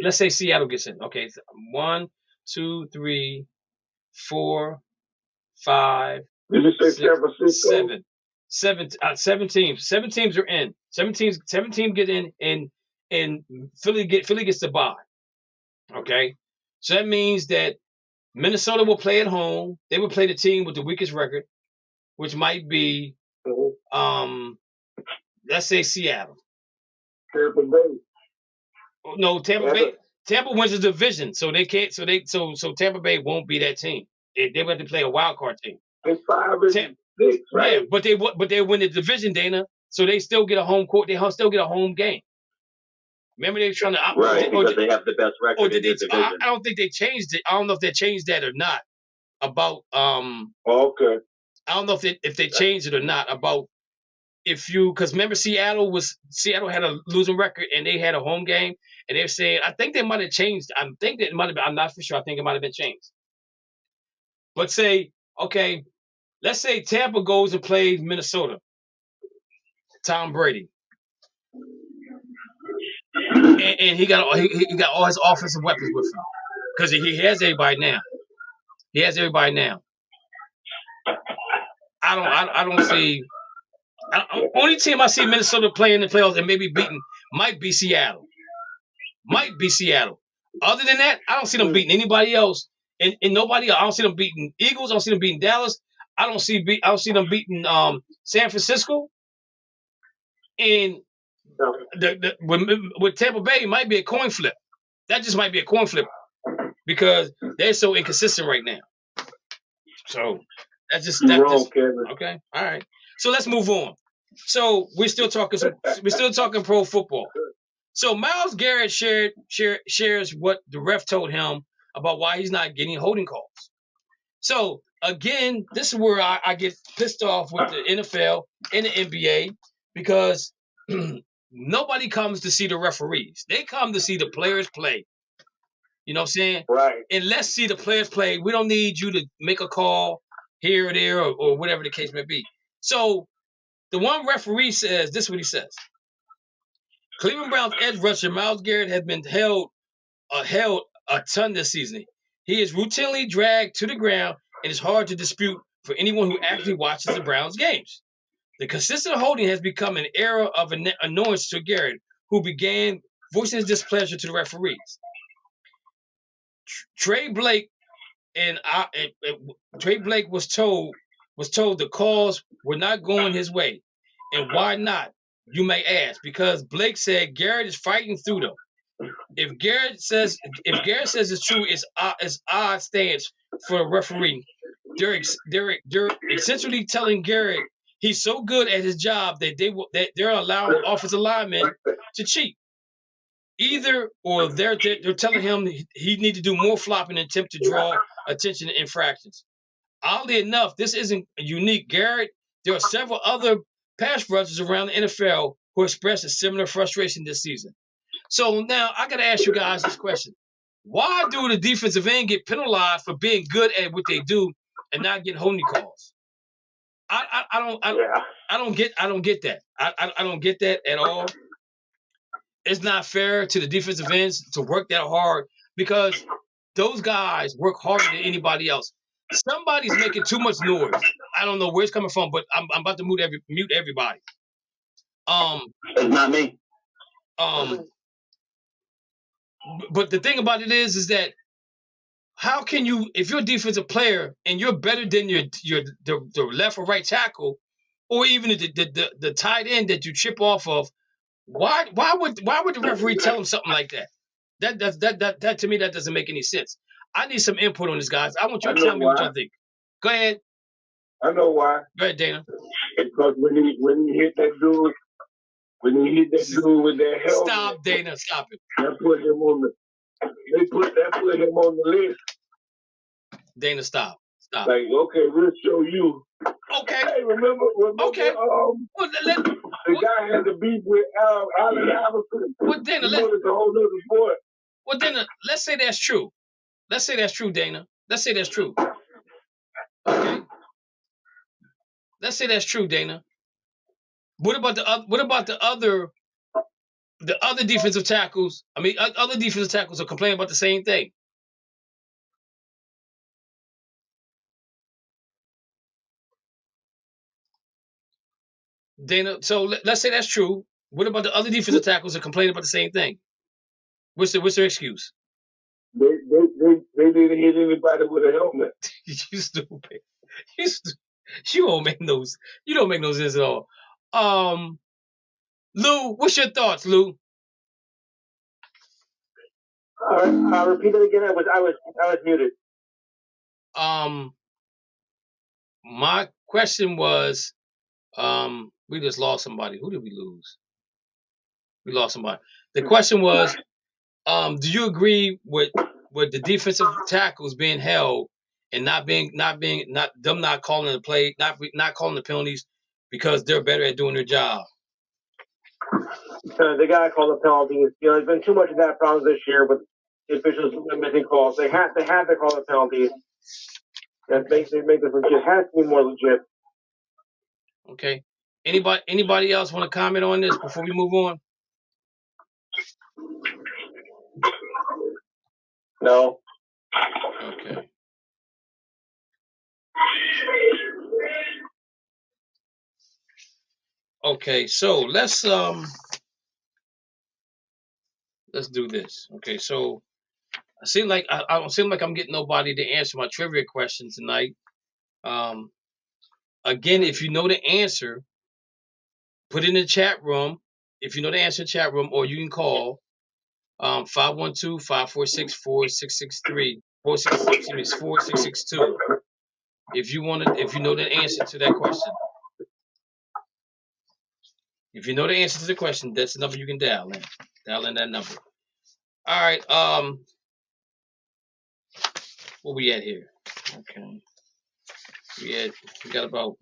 S2: let's say Seattle gets in. Okay, 1, 2, 3, 4, 5, 6, 7 teams. 7 teams are in. 7 teams get in, and Philly gets the bye. Okay, so that means that Minnesota will play at home. They will play the team with the weakest record, which might be let's say Seattle.
S6: Tampa Bay.
S2: No, Tampa Bay. Tampa wins the division, so they can't. So Tampa Bay won't be that team. They will have to play a wild card team.
S6: It's 5-6, right?
S2: Yeah, but they win the division, Dana. So they still get a home court. They still get a home game. Remember they were trying to
S5: because they have the best record
S2: or did
S5: in the division.
S2: I don't think they changed it. I don't know if they changed that or not about
S6: Okay.
S2: I don't know if they changed it or not about if you because remember Seattle had a losing record and they had a home game and they're saying I think they might have changed. I think that it might have been. I'm not for sure. I think it might have been changed. But say okay, let's say Tampa goes and plays Minnesota. Tom Brady. And he got all his offensive weapons with him because he has everybody now. He has everybody now. I don't see. Only team I see Minnesota playing in the playoffs and maybe beating might be Seattle. Other than that, I don't see them beating anybody else and nobody else. I don't see them beating Eagles. I don't see them beating Dallas. I don't see them beating San Francisco. And with Tampa Bay, it might be a coin flip. That just might be a coin flip because they're so inconsistent right now. So that's just okay. All right. So let's move on. So we're still talking pro football. So Myles Garrett shares what the ref told him about why he's not getting holding calls. So again, this is where I get pissed off with the NFL and the NBA because nobody comes to see the referees. They come to see the players play. You know what I'm saying?
S6: Right.
S2: And let's see the players play. We don't need you to make a call here or there or whatever the case may be. So the one referee says, this is what he says. Cleveland Browns edge rusher Myles Garrett has been held a ton this season. He is routinely dragged to the ground and is hard to dispute for anyone who actually watches the Browns games. The consistent holding has become an era of annoyance to Garrett, who began voicing his displeasure to the referees. TRAE Blake was told the calls were not going his way, and why not? You may ask, because Blake said Garrett is fighting through them. If Garrett says it's true, it's odd stance for a referee. They're essentially telling Garrett he's so good at his job that they're allowing offensive linemen to cheat. Either or they're telling him he needs to do more flopping and attempt to draw attention to infractions. Oddly enough, this isn't unique. Garrett, there are several other pass rushers around the NFL who expressed a similar frustration this season. So now I got to ask you guys this question. Why do the defensive end get penalized for being good at what they do and not get holding calls? I don't get that. I don't get that at all. It's not fair to the defensive ends to work that hard because those guys work harder than anybody else. Somebody's making too much noise. I don't know where it's coming from, but I'm about to mute everybody.
S5: It's not me.
S2: But the thing about it is that how can you, if you're a defensive player and you're better than the left or right tackle, or even the tight end that you chip off of, why would the referee tell him something like that? That to me that doesn't make any sense. I need some input on this, guys. I want you to tell me what you think. Go ahead.
S6: I know why.
S2: Go ahead, Dana.
S6: Because when he hit that dude with that helmet.
S2: Stop, Dana. Stop it.
S6: That put him on the list.
S2: Dana, stop.
S6: Like, okay, we'll show you.
S2: Okay.
S6: Hey, remember
S2: okay.
S6: The guy had to beef with Allen Iverson.
S2: Well, Dana,
S6: it's a whole other sport.
S2: Well, Dana, let's say that's true. Let's say that's true, Dana. Let's say that's true. Okay. Let's say that's true, Dana. What about the other defensive tackles? I mean, other defensive tackles are complaining about the same thing. Dana, so let's say that's true. What about the other defensive tackles are complaining about the same thing? What's their excuse?
S6: They didn't hit anybody with a helmet.
S2: You stupid. You don't make those. You don't make no sense at all. Lou, what's your thoughts, Lou?
S6: Repeat it again. I was muted.
S2: My question was, we just lost somebody. Who did we lose? We lost somebody. The question was, do you agree with the defensive tackles being held and not calling the play, not calling the penalties because they're better at doing their job?
S6: They gotta call the penalties. You know, there's been too much of that problem this year with the officials missing calls. They have to call the penalties. That make this legit. It has to be more legit.
S2: Okay. Anybody else want to comment on this before we move on?
S6: No.
S2: Okay. Okay, so let's do this. Okay, so I don't seem like I'm getting nobody to answer my trivia question tonight. Again, if you know the answer, put it in the chat room. If you know the answer in the chat room, or you can call 512-546-4663. 4662. If you know the answer to that question. If you know the answer to the question, that's the number you can dial in. Dial in that number. All right. Where we at here? Okay. We got about.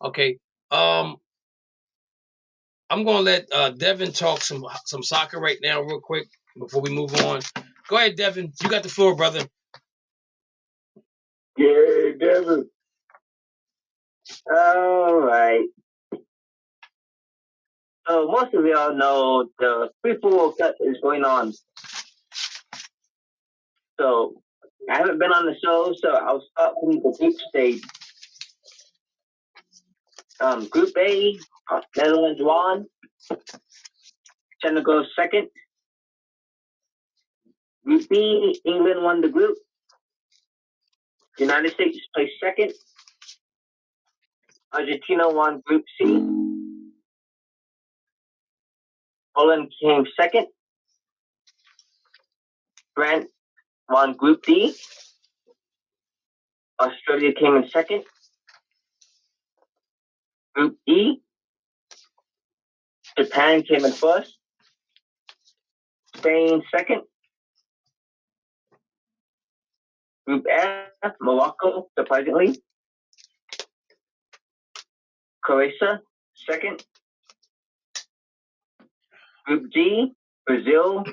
S2: Okay. I'm gonna let Devin talk some soccer right now, real quick, before we move on. Go ahead, Devin. You got the floor, brother.
S6: Yeah, Devin.
S7: All right. So most of y'all know the FIFA World Cup is going on. So I haven't been on the show, so I'll start from the group stage. Group A, Netherlands won. Senegal second. Group B, England won the group. United States placed second. Argentina won Group C. Poland came second. France won Group D. Australia came in second. Group E, Japan came in first. Spain second. Group F, Morocco, surprisingly. Croatia second. Group G, Brazil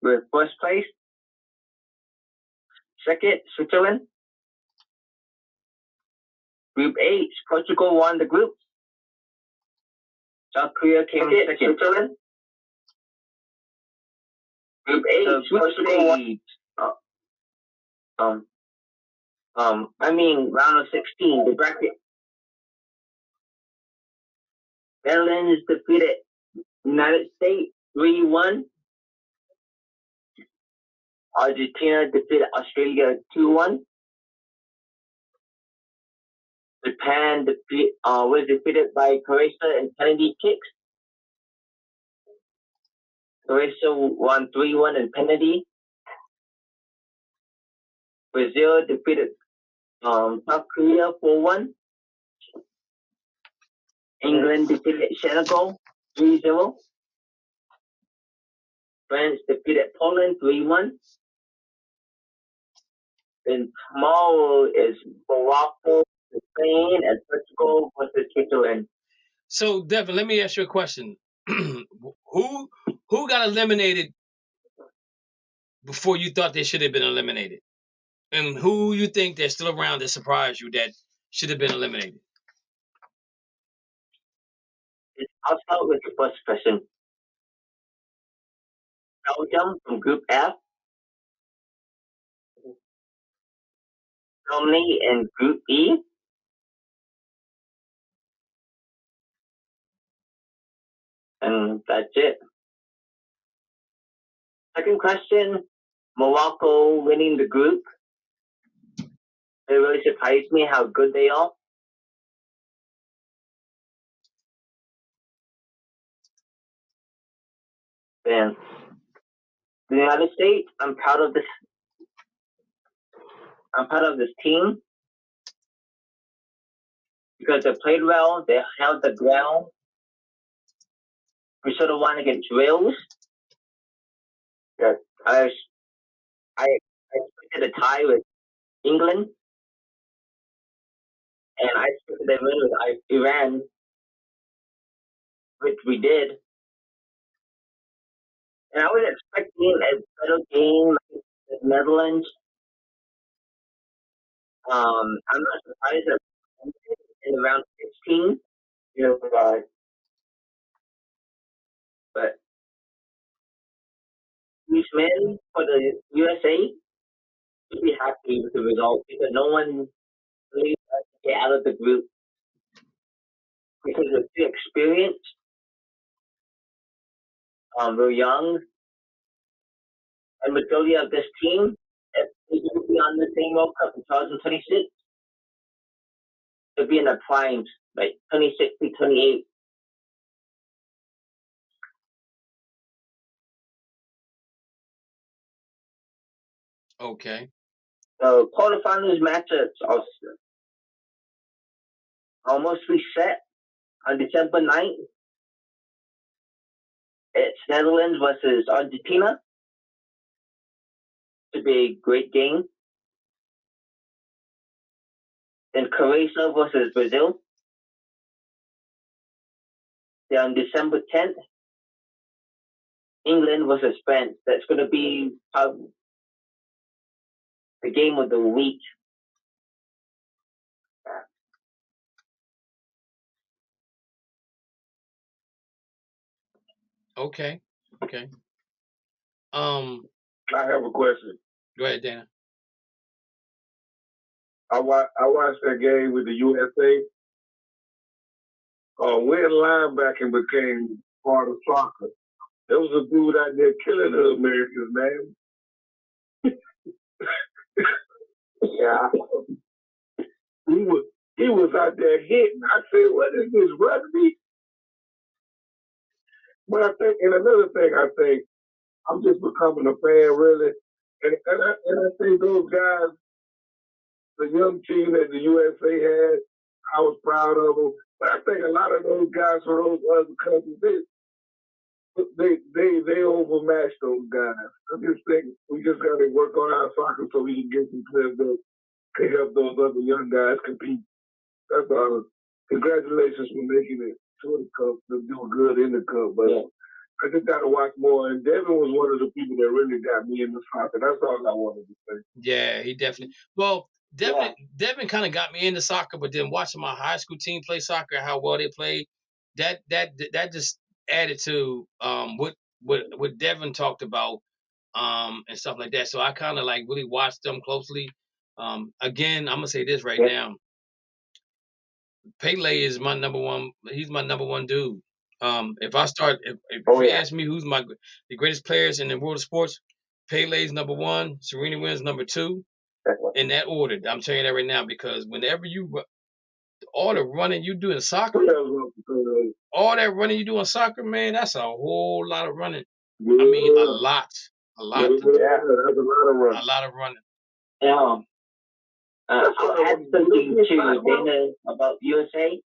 S7: with first place. Second, Switzerland. Group H, Portugal won the group. South Korea came in second. Switzerland. Group H, Portugal won. Round of 16, the bracket. Netherlands defeated United States 3-1. Argentina defeated Australia 2-1. Japan was defeated by Croatia in penalty kicks. Croatia won 3-1 in penalty. Brazil defeated South Korea 4-1. England defeated Senegal 3-0. France defeated Poland 3-1. Then tomorrow is Morocco, Spain, and Portugal versus Switzerland.
S2: So, Devin, let me ask you a question. Who got eliminated before you thought they should have been eliminated? And who you think they're still around that surprised you that should have been eliminated?
S7: I'll start with the first question. Belgium from Group F. Germany in Group E. And that's it. Second question, Morocco winning the group. It really surprised me how good they are. Then the United States, I'm proud of this team because they played well, they held the ground, we sort of won against Wales.
S6: Yeah.
S7: I expected a tie with England, and I expected a win with Iran, which we did. And I was expecting a better game like the Netherlands. I'm not surprised that in round 16.
S6: Yeah, right.
S7: But these men for the USA should be happy with the result because no one believes us to get out of the group because we're too experienced. We're young, and majority of this team is going to be on the same World Cup in 2026. They'll be in their primes, like 26 to 28.
S2: Okay.
S7: So quarterfinals matchups are almost reset on December 9th. It's Netherlands versus Argentina. Should be a great game. Then Croatia versus Brazil. Then on December 10th, England versus France. That's going to be the game of the week.
S2: Okay. Okay.
S6: I have a question.
S2: Go ahead, Dana.
S6: I watched that game with the USA. When linebacking became part of soccer, there was a dude out there killing the Americans, man. Yeah. He was out there hitting. I said, what is this, rugby? But I think, and another thing, I think, I'm just becoming a fan, really. And I think those guys, the young team that the USA had, I was proud of them. But I think a lot of those guys from those other countries, they overmatched those guys. I just think we just got to work on our soccer so we can get some players that can help those other young guys compete. That's all. Congratulations for making it to the cup, to do good in the cup. But yeah. I just got to watch more. And Devin was one of the people that really got me into soccer. That's all I wanted to say.
S2: Yeah, he definitely. Well, Devin kind of got me into soccer, but then watching my high school team play soccer, how well they played, that just added to what Devin talked about and stuff like that. So I kind of like really watched them closely. Again, I'm gonna say this right now. Pele is my number one. He's my number one dude. If you ask me who's the greatest players in the world of sports, Pele's number one, Serena Williams number two, in that order. I'm telling you that right now because whenever all the running you do in soccer, all that running you do in soccer, man, that's a whole lot of running. I mean, a lot.
S6: Yeah, that's a lot of running.
S7: Yeah. I'll add something to Dana about USA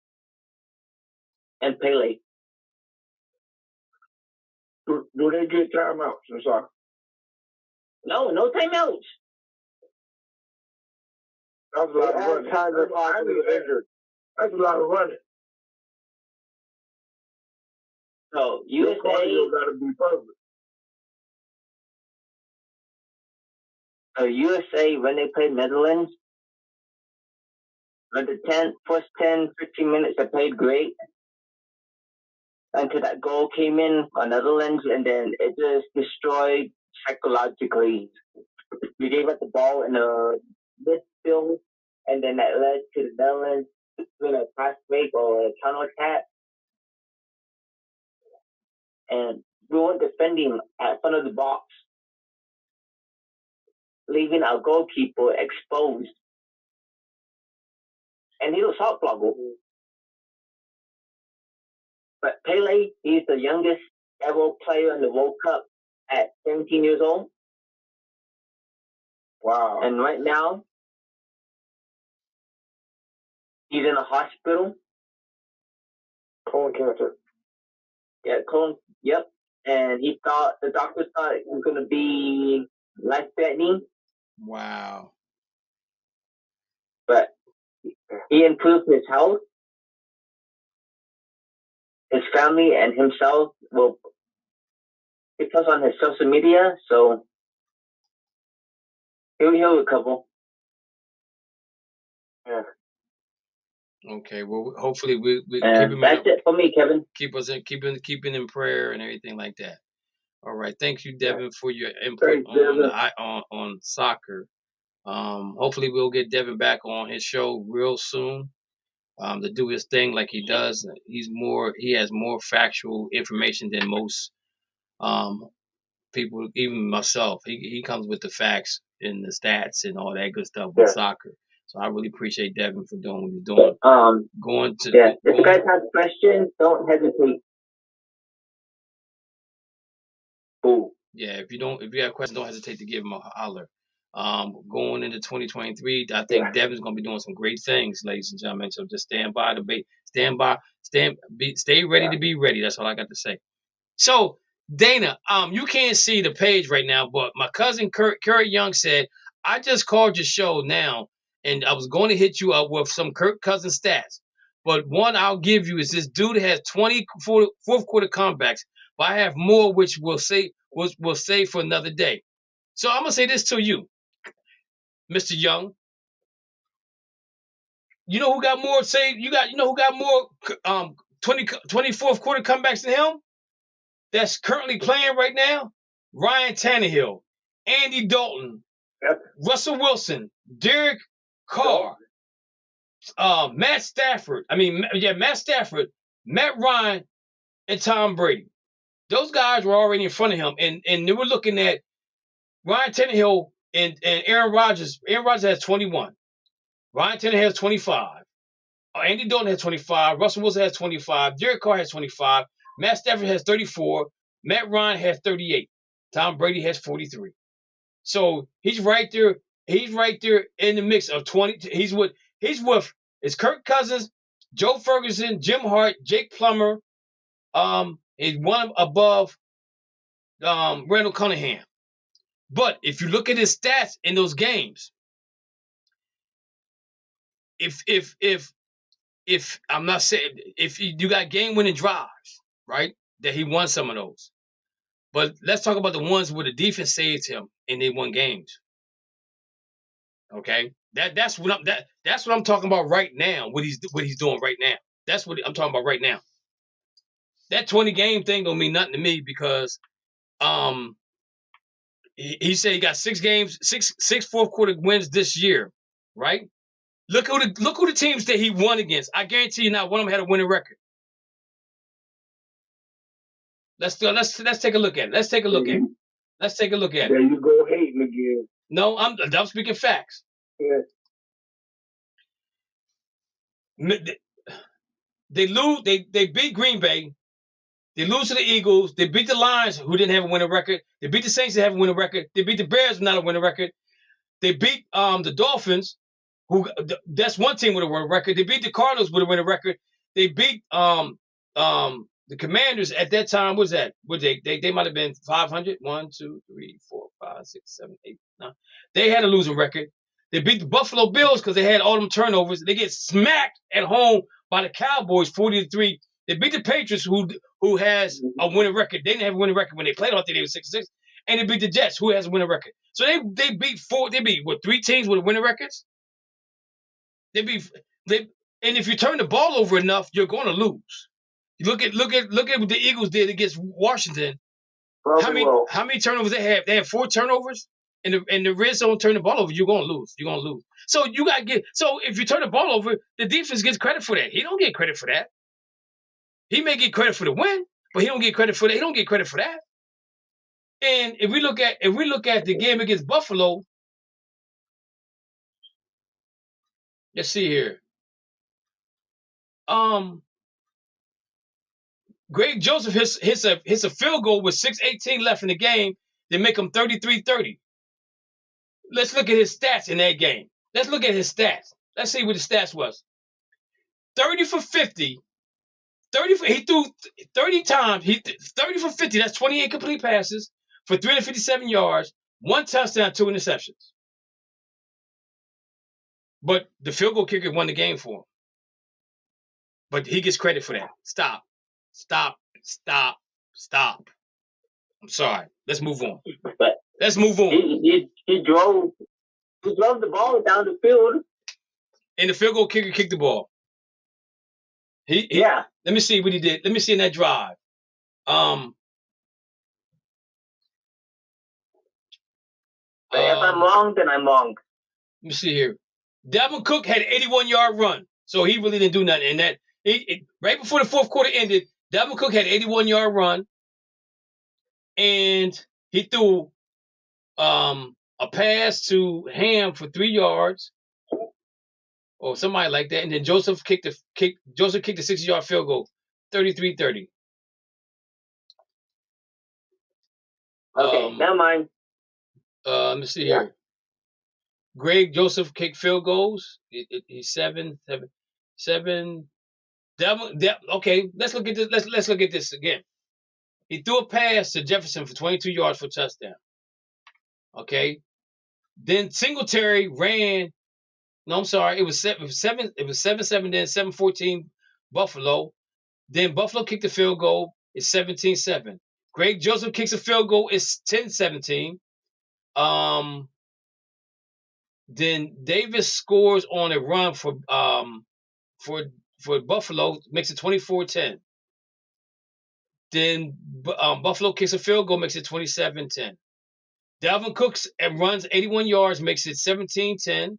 S7: and Pele.
S6: Do they get timeouts in soccer?
S7: No timeouts.
S6: That's a lot of running. That's a lot of running.
S7: So USA
S6: gotta be perfect.
S7: So USA, when they played Netherlands, for the first 10, 15 minutes, they played great. Until that goal came in for Netherlands, and then it just destroyed psychologically. We gave up the ball in the midfield, and then that led to the Netherlands doing a pass break or a counter attack. And we weren't defending at front of the box, leaving our goalkeeper exposed. And he was shot blocker. But Pele, he's the youngest ever player in the World Cup at 17 years old.
S6: Wow.
S7: And right now, he's in a hospital.
S6: Colon cancer.
S7: Yeah, Crohn's. Yep. And the doctor thought it was going to be life-threatening.
S2: Wow.
S7: But he improved his health, his family, and himself. Well, he posts on his social media, so he'll recover. Yeah.
S2: Okay. Well, hopefully we keep
S7: And
S2: him
S7: that's it for me, Kevin.
S2: keeping in prayer and everything like that. All right. Thank you, Devin, for your input
S6: Thanks, Devin.
S2: on soccer. Hopefully we'll get Devin back on his show real soon. To do his thing like he does. He has more factual information than most people, even myself. He comes with the facts and the stats and all that good stuff with soccer. So I really appreciate Devin for doing what he's doing.
S7: If you guys have questions, don't hesitate. Cool.
S2: Yeah, if you have questions, don't hesitate to give him a holler. Going into 2023, I think Devin's gonna be doing some great things, ladies and gentlemen. So just stand stay ready to be ready. That's all I got to say. So Dana, you can't see the page right now, but my cousin Kurt Young said, I just called your show now, and I was going to hit you up with some Kirk Cousins stats. But one I'll give you is this dude has 20 fourth quarter comebacks, but I have more which we'll save for another day. So I'm gonna say this to you, Mr. Young. You know who got more who got more 24th quarter comebacks than him? That's currently playing right now? Ryan Tannehill, Andy Dalton, Russell Wilson, Derek Carr, Matt Stafford, Matt Ryan, and Tom Brady. Those guys were already in front of him, and they were looking at Ryan Tannehill and Aaron Rodgers. Aaron Rodgers has 21. Ryan Tannehill has 25. Andy Dalton has 25. Russell Wilson has 25. Derek Carr has 25. Matt Stafford has 34. Matt Ryan has 38. Tom Brady has 43. So he's right there. He's right there in the mix of 20. He's with it's Kirk Cousins, Joe Ferguson, Jim Hart, Jake Plummer. Is one above Randall Cunningham. But if you look at his stats in those games, if I'm not saying if you got game-winning drives, right, that he won some of those. But let's talk about the ones where the defense saved him and they won games. Okay, that's what I'm talking about right now. What he's doing right now. That's what I'm talking about right now. That 20 game thing don't mean nothing to me because he said he got 6 games, six fourth quarter wins this year, right? Look who the teams that he won against. I guarantee you not one of them had a winning record. Let's take a look at it. Let's take a look at it.
S6: There you go hating again.
S2: No, I'm speaking facts.
S6: Yeah.
S2: They lose. They beat Green Bay. They lose to the Eagles. They beat the Lions, who didn't have a winning record. They beat the Saints, that have a winning record. They beat the Bears, not a winning record. They beat the Dolphins, who that's one team with a winning record. They beat the Cardinals with a winning record. They beat the Commanders at that time. What was that? They might have been 500. 1, 2, 3, 4, 5, 6, 7, 8, 9. They had a losing record. They beat the Buffalo Bills because they had all them turnovers. They get smacked at home by the Cowboys 40-3. They beat the Patriots, who has a winning record. They didn't have a winning record when they played. I think they were 6-6. And they beat the Jets, who has a winning record. So they beat 3 teams with winning records. And if you turn the ball over enough, you're going to lose. You look at what the Eagles did against Washington. How many turnovers they had? They had 4 turnovers. And the red zone turn the ball over, you're gonna lose. You're gonna lose. So you gotta if you turn the ball over, the defense gets credit for that. He don't get credit for that. He may get credit for the win, but he don't get credit for that. He don't get credit for that. And if we look at the game against Buffalo, let's see here. Greg Joseph hits a field goal with 6:18 left in the game. They make him 33-30. Let's look at his stats in that game. Let's look at his stats. Let's see what his stats was. 30 for 50, He threw 30 times. 30 for 50. That's 28 complete passes for 357 yards, 1 touchdown, 2 interceptions. But the field goal kicker won the game for him. But he gets credit for that. Stop. I'm sorry. Let's move on. Let's move on.
S7: He drove the ball down the field.
S2: And the field goal kicker kicked the ball.
S7: Yeah.
S2: Let me see what he did. Let me see in that drive.
S7: If I'm wrong, then I'm wrong.
S2: Let me see here. Dalvin Cook had an 81-yard run, so he really didn't do nothing. And that right before the fourth quarter ended, Dalvin Cook had an 81-yard run, and he threw a pass to Ham for 3 yards, or somebody like that. And then Joseph kicked the 60-yard field goal, 33-30.
S7: Okay, never mind.
S2: Let me see here. Greg Joseph kicked field goals. He's 7. Okay, let's look at this. Let's look at this again. He threw a pass to Jefferson for 22 yards for a touchdown. Okay. Then Singletary ran. No, I'm sorry. It was 7-7. It was 7-7. Then 7-14 Buffalo. Then Buffalo kicked the field goal. It's 17-7. Greg Joseph kicks a field goal. It's 10-17. Then Davis scores on a run for Buffalo, makes it 24-10. Then Buffalo kicks a field goal, makes it 27-10. Dalvin Cooks runs 81 yards, makes it 17-10.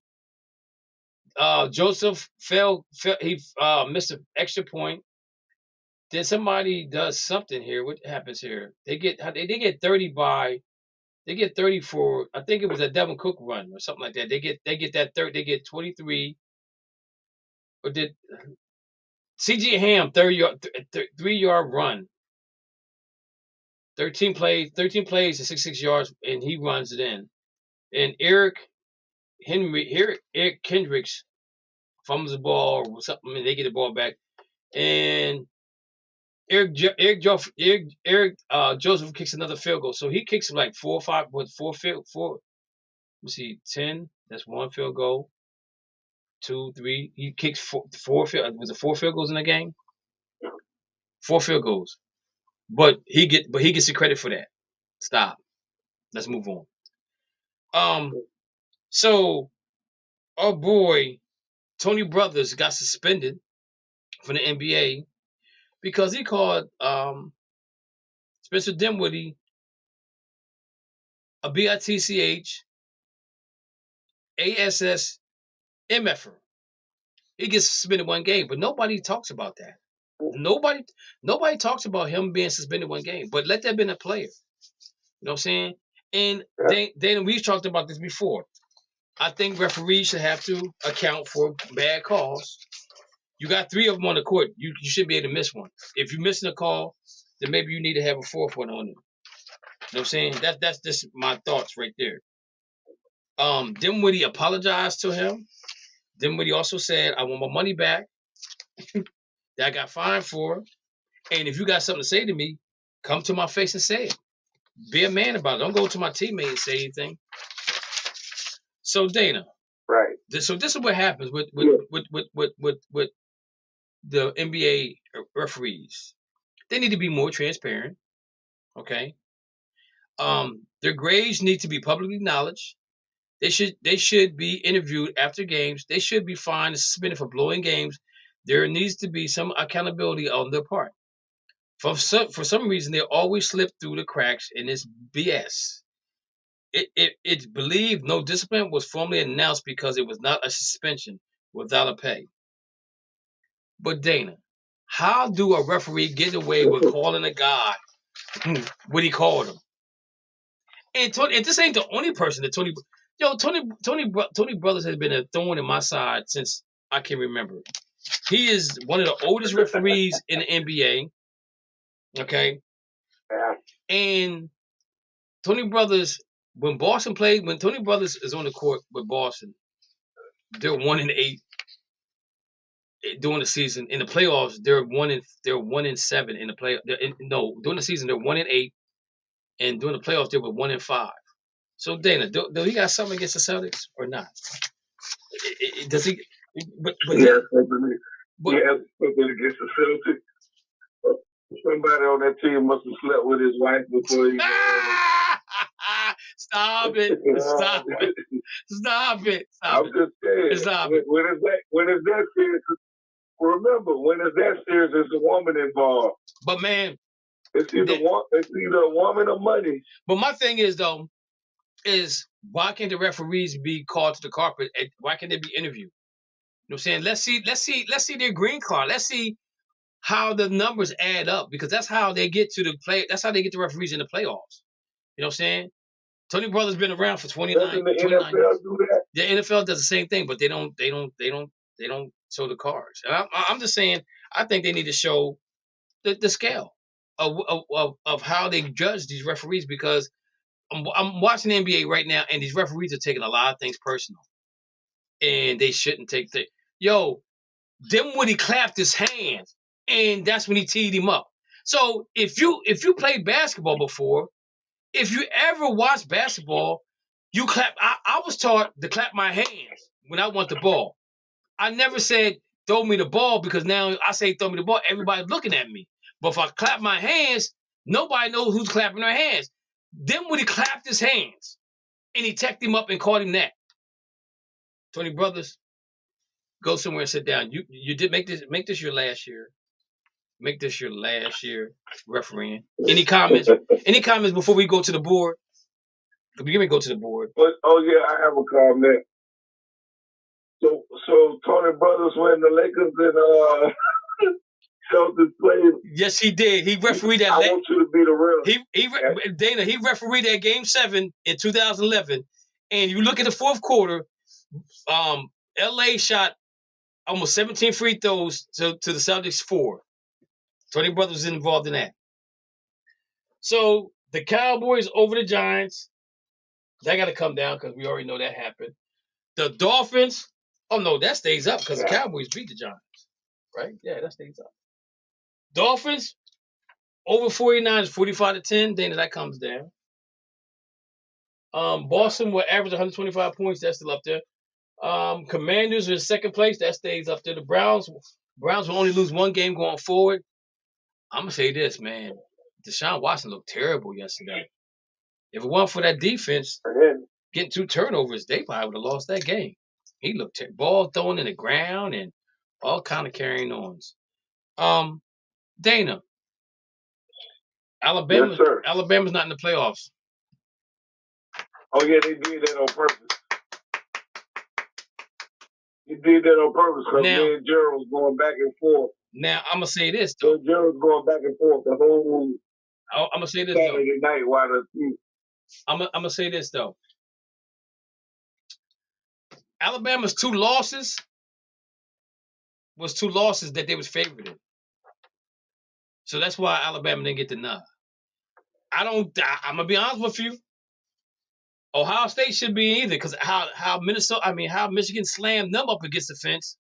S2: Joseph fell. He missed an extra point. Then somebody does something here. What happens here? They get 30 by. They get 30 for. I think it was a Dalvin Cook run or something like that. They get that third. They get 23. Or did C.J. Ham 3-yard run? 13 plays to 66 yards, and he runs it in. And Eric Kendricks fumbles the ball or something, and they get the ball back. And Eric Joseph kicks another field goal. So he kicks like 4 or 5 with 4. Let me see, 10. That's 1 field goal. 2, 3. He kicks 4 was it 4 field goals in the game? 4 field goals. But he gets the credit for that. Stop. Let's move on. So our boy Tony Brothers got suspended from the NBA because he called Spencer Dinwiddie a bitch ass mf'er. He gets suspended 1 game, but nobody talks about that. Nobody talks about him being suspended 1 game, but let that have been a player. You know what I'm saying? And then we've talked about this before. I think referees should have to account for bad calls. You got 3 of them on the court. You shouldn't be able to miss one. If you're missing a call, then maybe you need to have a 4th one on it. You know what I'm saying? That's just my thoughts right there. Dinwiddie apologized to him. Dinwiddie also said, I want my money back that I got fined for. And if you got something to say to me, come to my face and say it. Be a man about it. Don't go to my teammate and say anything. So Dana,
S6: right?
S2: So this is what happens with the NBA referees. They need to be more transparent. Okay. Their grades need to be publicly acknowledged. They should be interviewed after games. They should be fined and suspended for blowing games. There needs to be some accountability on their part. For some reason, they always slip through the cracks in this BS. It's believed no discipline was formally announced because it was not a suspension without a pay. But Dana, how do a referee get away with calling a guy what he called him? And this ain't the only person that Tony Brothers has been a thorn in my side since I can remember. He is one of the oldest referees in the NBA. Okay.
S6: Yeah.
S2: And Tony Brothers, when Tony Brothers is on the court with Boston, they're 1-8. during the season. In the playoffs, they're 1-7 in the play. During the season they're 1-8, and during the playoffs they were 1-5. So Dana, do he got something against the Celtics or not? Does he? But
S6: yeah, something against the Celtics. Somebody on that team must have slept with his wife before he.
S2: Stop it! Stop it! Stop it!
S6: I'm just saying.
S2: Stop it!
S6: When is that serious? Remember, when is that serious? There's a woman involved.
S2: But man,
S6: it's either a woman or money.
S2: But my thing is though, why can't the referees be called to the carpet? Why can't they be interviewed? You know what I'm saying? Let's see their green card. Let's see how the numbers add up, because that's how they get to the play. That's how they get the referees in the playoffs. You know what I'm saying? Tony Brothers been around for 29 years.
S6: Do that?
S2: The NFL does the same thing, but they don't show the cards. I'm just saying, I think they need to show the scale of how they judge these referees, because I'm watching the NBA right now, and these referees are taking a lot of things personal, and they shouldn't take things. Then when he clapped his hands, and that's when he teed him up. So if you played basketball before, if you ever watched basketball, you clap. I was taught to clap my hands when I want the ball. I never said throw me the ball, because now I say throw me the ball, everybody's looking at me. But if I clap my hands, nobody knows who's clapping their hands. Then when he clapped his hands and he teched him up and called him that, Tony Brothers, go somewhere and sit down. You did make this your last year. Make this your last year refereeing. Any comments? Any comments before we go to the board? Give me go to the board.
S6: I have a comment. So Tony Brothers, when the Lakers and Celtics played.
S2: Yes, he did. He refereed that.
S6: I want you to be the real.
S2: Dana, he refereed that Game 7 in 2011, and you look at the fourth quarter. LA shot almost 17 free throws to the Celtics 4. Tony Brothers was involved in that. So the Cowboys over the Giants, that got to come down because we already know that happened. The Dolphins, oh no, that stays up because the Cowboys beat the Giants, right? Yeah, that stays up. Dolphins over 49ers, 45-10. Dana, that comes down. Boston will average 125 points. That's still up there. Commanders in second place. That stays up there. The Browns will only lose one game going forward. I'm going to say this, man. Deshaun Watson looked terrible yesterday. If it wasn't for that defense getting 2 turnovers, they probably would have lost that game. He looked terrible. Ball thrown in the ground and all kind of carrying ons. Dana. Alabama's not in the playoffs.
S6: Oh, yeah, they did that on purpose. He did that on purpose because me and Gerald was going back and forth.
S2: Now, I'm going to say this, though.
S6: Gerald was going back and forth the whole
S2: I'm going to say this,
S6: Saturday
S2: though.
S6: night while
S2: I'm going to say this, though. Alabama's 2 losses was 2 losses that they was favored in. So that's why Alabama didn't get the nod. I'm going to be honest with you. Ohio State should be either, because how Michigan slammed them up against the fence.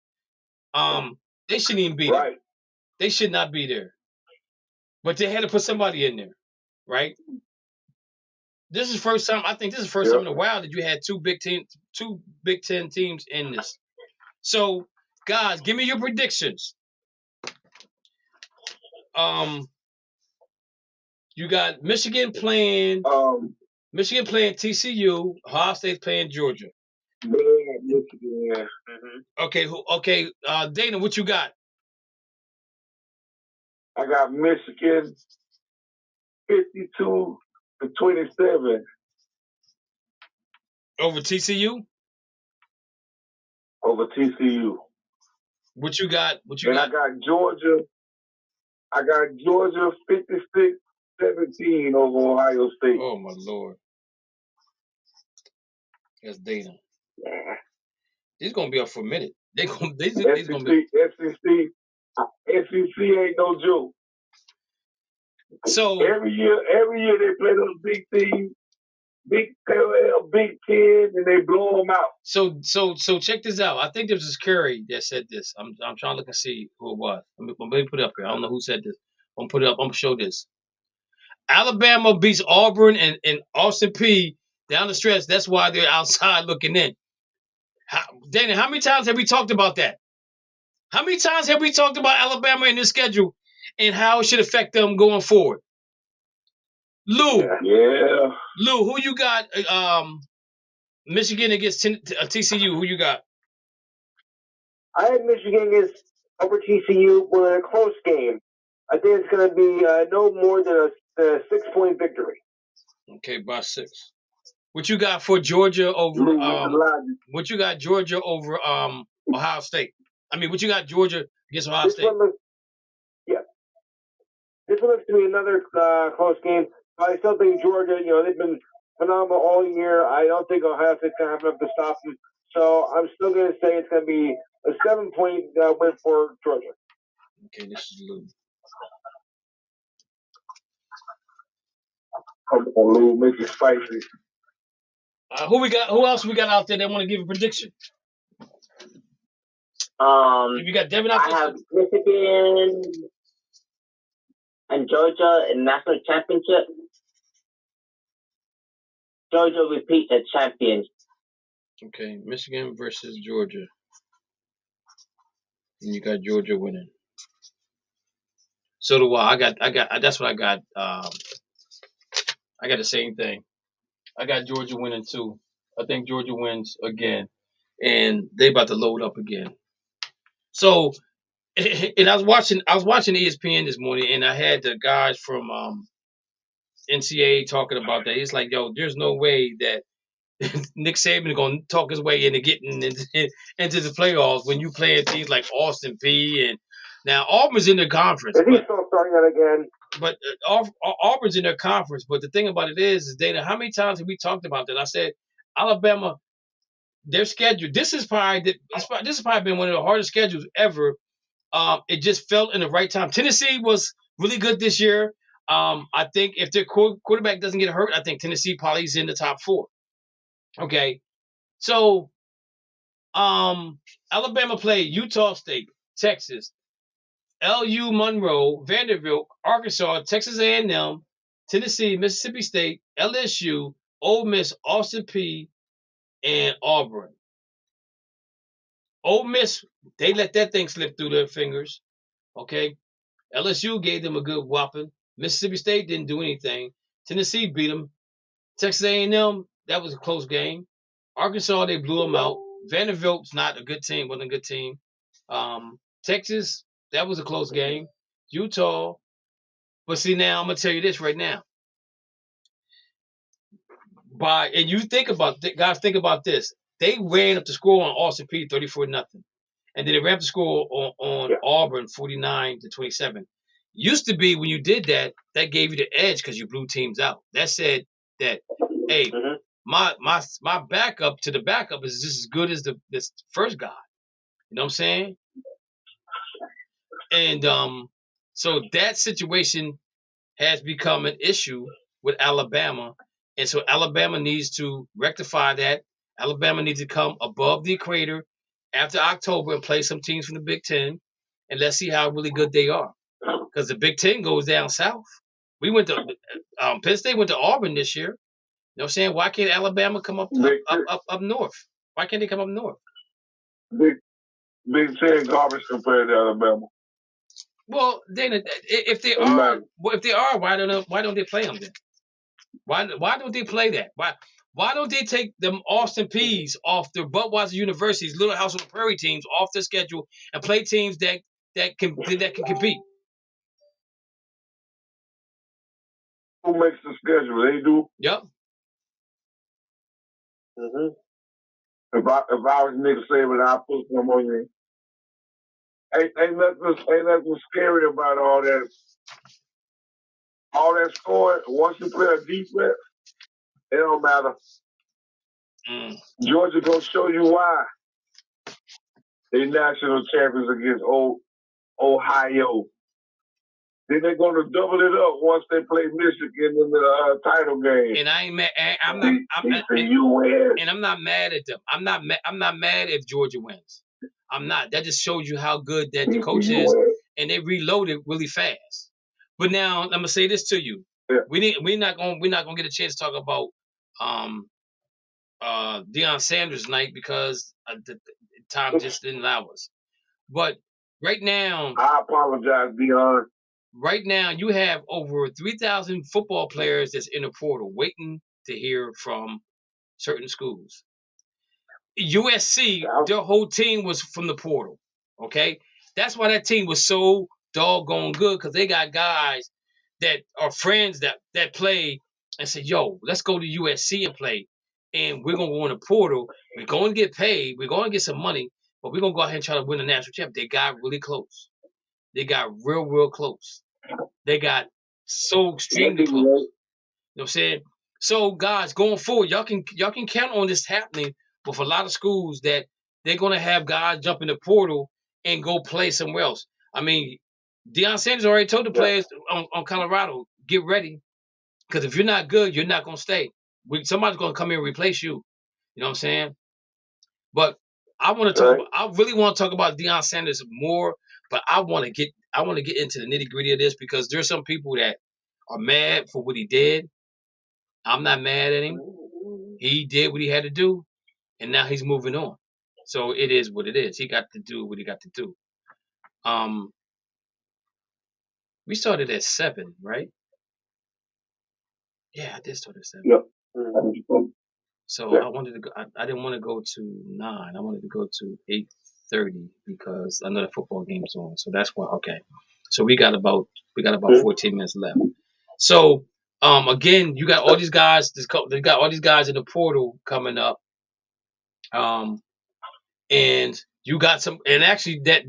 S2: They shouldn't even be there. They should not be there. But they had to put somebody in there, right? This is first time. I think this is the first time in a while that you had 2 Big Ten teams in this. So, guys, give me your predictions. You got Michigan playing TCU, Ohio State playing Georgia.
S6: Michigan, yeah.
S2: Okay. Dana, what you got?
S6: I got Michigan 52-27
S2: over TCU.
S6: Over TCU.
S2: What you got?
S6: I got Georgia. 56-17 over Ohio State.
S2: Oh my Lord. That's Dana.
S6: Yeah.
S2: He's gonna be up for a minute. They gonna be.
S6: SEC ain't no joke.
S2: So
S6: every year they play those big teams. Big 10, and they blow them out.
S2: So check this out. I think this was Curry that said this. I'm trying to look and see who it was. Let me put it up here. I don't know who said this. I'm gonna put it up. I'm gonna show this. Alabama beats Auburn and Austin P down the stretch. That's why they're outside looking in. Dana, how many times have we talked about that? How many times have we talked about Alabama in this schedule and how it should affect them going forward? Lou.
S6: Yeah.
S2: Lou, who you got? Michigan against TCU. Who you got?
S6: I had Michigan against over TCU with a close game. I think it's going to be no more than a 6-point victory.
S2: Okay, by 6. What you got for Georgia over? What you got Georgia over Ohio State? I mean, what you got Georgia against Ohio State?
S6: This one looks to be another close game. I still think Georgia, they've been phenomenal all year. I don't think Ohio State's going to have enough to stop them. So I'm still going to say it's going to be a 7-point win for Georgia.
S2: Okay, this is Lou.
S6: Come on, Lou, make it spicy.
S2: Who else we got out there that want to give a prediction? You got Devin out there?
S7: I have Michigan and Georgia in national championship. Georgia repeats as champions.
S2: Okay, Michigan versus Georgia. And you got Georgia winning. So do I. I got that's what I got. I got the same thing. I got Georgia winning too. I think Georgia wins again. And they about to load up again. So, and I was watching ESPN this morning, and I had the guys from NCAA talking about that. It's like, yo, there's no way that Nick Saban is going to talk his way into getting into the playoffs when you playing teams like Austin P and now Auburn's in their conference.
S6: He's still starting that again.
S2: But Auburn's in their conference. But the thing about it is, Dana, how many times have we talked about that? I said Alabama, their schedule. This has probably been one of the hardest schedules ever. It just felt in the right time. Tennessee was really good this year. I think if their quarterback doesn't get hurt, I think Tennessee probably is in the top 4. Okay, so Alabama played Utah State, Texas, LU, Monroe, Vanderbilt, Arkansas, Texas A&M, Tennessee, Mississippi State, LSU, Ole Miss, Austin P, and Auburn. Ole Miss, they let that thing slip through their fingers. Okay, LSU gave them a good whopping. Mississippi State didn't do anything. Tennessee beat them. Texas A&M, that was a close game. Arkansas, they blew them out. Vanderbilt's not a good team, wasn't a good team. Texas, that was a close game. Utah, but see now, I'm going to tell you this right now. And you think about, guys, think about this. They ran up the score on Austin P 34-0. And then they ran up the score on Auburn 49-27. Used to be when you did that, that gave you the edge because you blew teams out. That said that, hey, my backup to the backup is just as good as this first guy. You know what I'm saying? And so that situation has become an issue with Alabama. And so Alabama needs to rectify that. Alabama needs to come above the equator after October and play some teams from the Big Ten. And let's see how really good they are. Because the Big Ten goes down south. We went to Penn State went to Auburn this year. You know what I'm saying? Why can't Alabama come up north? Why can't they come up north?
S6: Big Ten garbage compared to Alabama.
S2: Well, then if they are, why don't they play them then? Why don't they play that? Why don't they take them Austin Peas off the Budweiser University's Little House on the Prairie teams off their schedule and play teams that can compete?
S6: Who makes the schedule? They do.
S2: Yep.
S6: Mm-hmm. If I was Nick Saban, I'd put some on you. Ain't nothing scary about all that. All that scoring. Once you play a defense, it don't matter. Georgia gonna show you why. They national champions against Ohio. Then they're going to double it up once they play Michigan in the title game.
S2: And I ain't mad. I'm not mad at them. I'm not mad if Georgia wins. I'm not. That just shows you how good that the coach is, and they reloaded really fast. But now I'm gonna say this to you. Yeah. We're not gonna get a chance to talk about Deion Sanders' night because the time just didn't allow us. But right now,
S6: I apologize, Deion.
S2: Right now, you have over 3,000 football players that's in the portal waiting to hear from certain schools. USC, their whole team was from the portal. Okay, that's why that team was so doggone good because they got guys that are friends that play and say, "Yo, let's go to USC and play, and we're gonna go in the portal. We're going to get paid. We're going to get some money, but we're gonna go ahead and try to win the national championship." They got really close. They got real close. They got so extremely close. You know what I'm saying? So guys, going forward, y'all can count on this happening with a lot of schools that they're gonna have guys jump in the portal and go play somewhere else. I mean, Deion Sanders already told the players on Colorado, get ready. Because if you're not good, you're not gonna stay. Somebody's gonna come in and replace you. You know what I'm saying? But I want to talk about, I really want to talk about Deion Sanders more, but I want to get into the nitty-gritty of this because there's some people that are mad for what he did. I'm not mad at him. He did what he had to do, and now he's moving on. So it is what it is. He got to do what he got to do. We started at 7, right? Yeah, I did start at 7.
S6: Yep.
S2: So I wanted to go. I didn't want to go to 9. I wanted to go to 8:30 because I know the football game's on. So that's why. Okay. So we got about 14 minutes left. So again, you got all these guys. They got all these guys in the portal coming up. And you got some. And actually, Dana,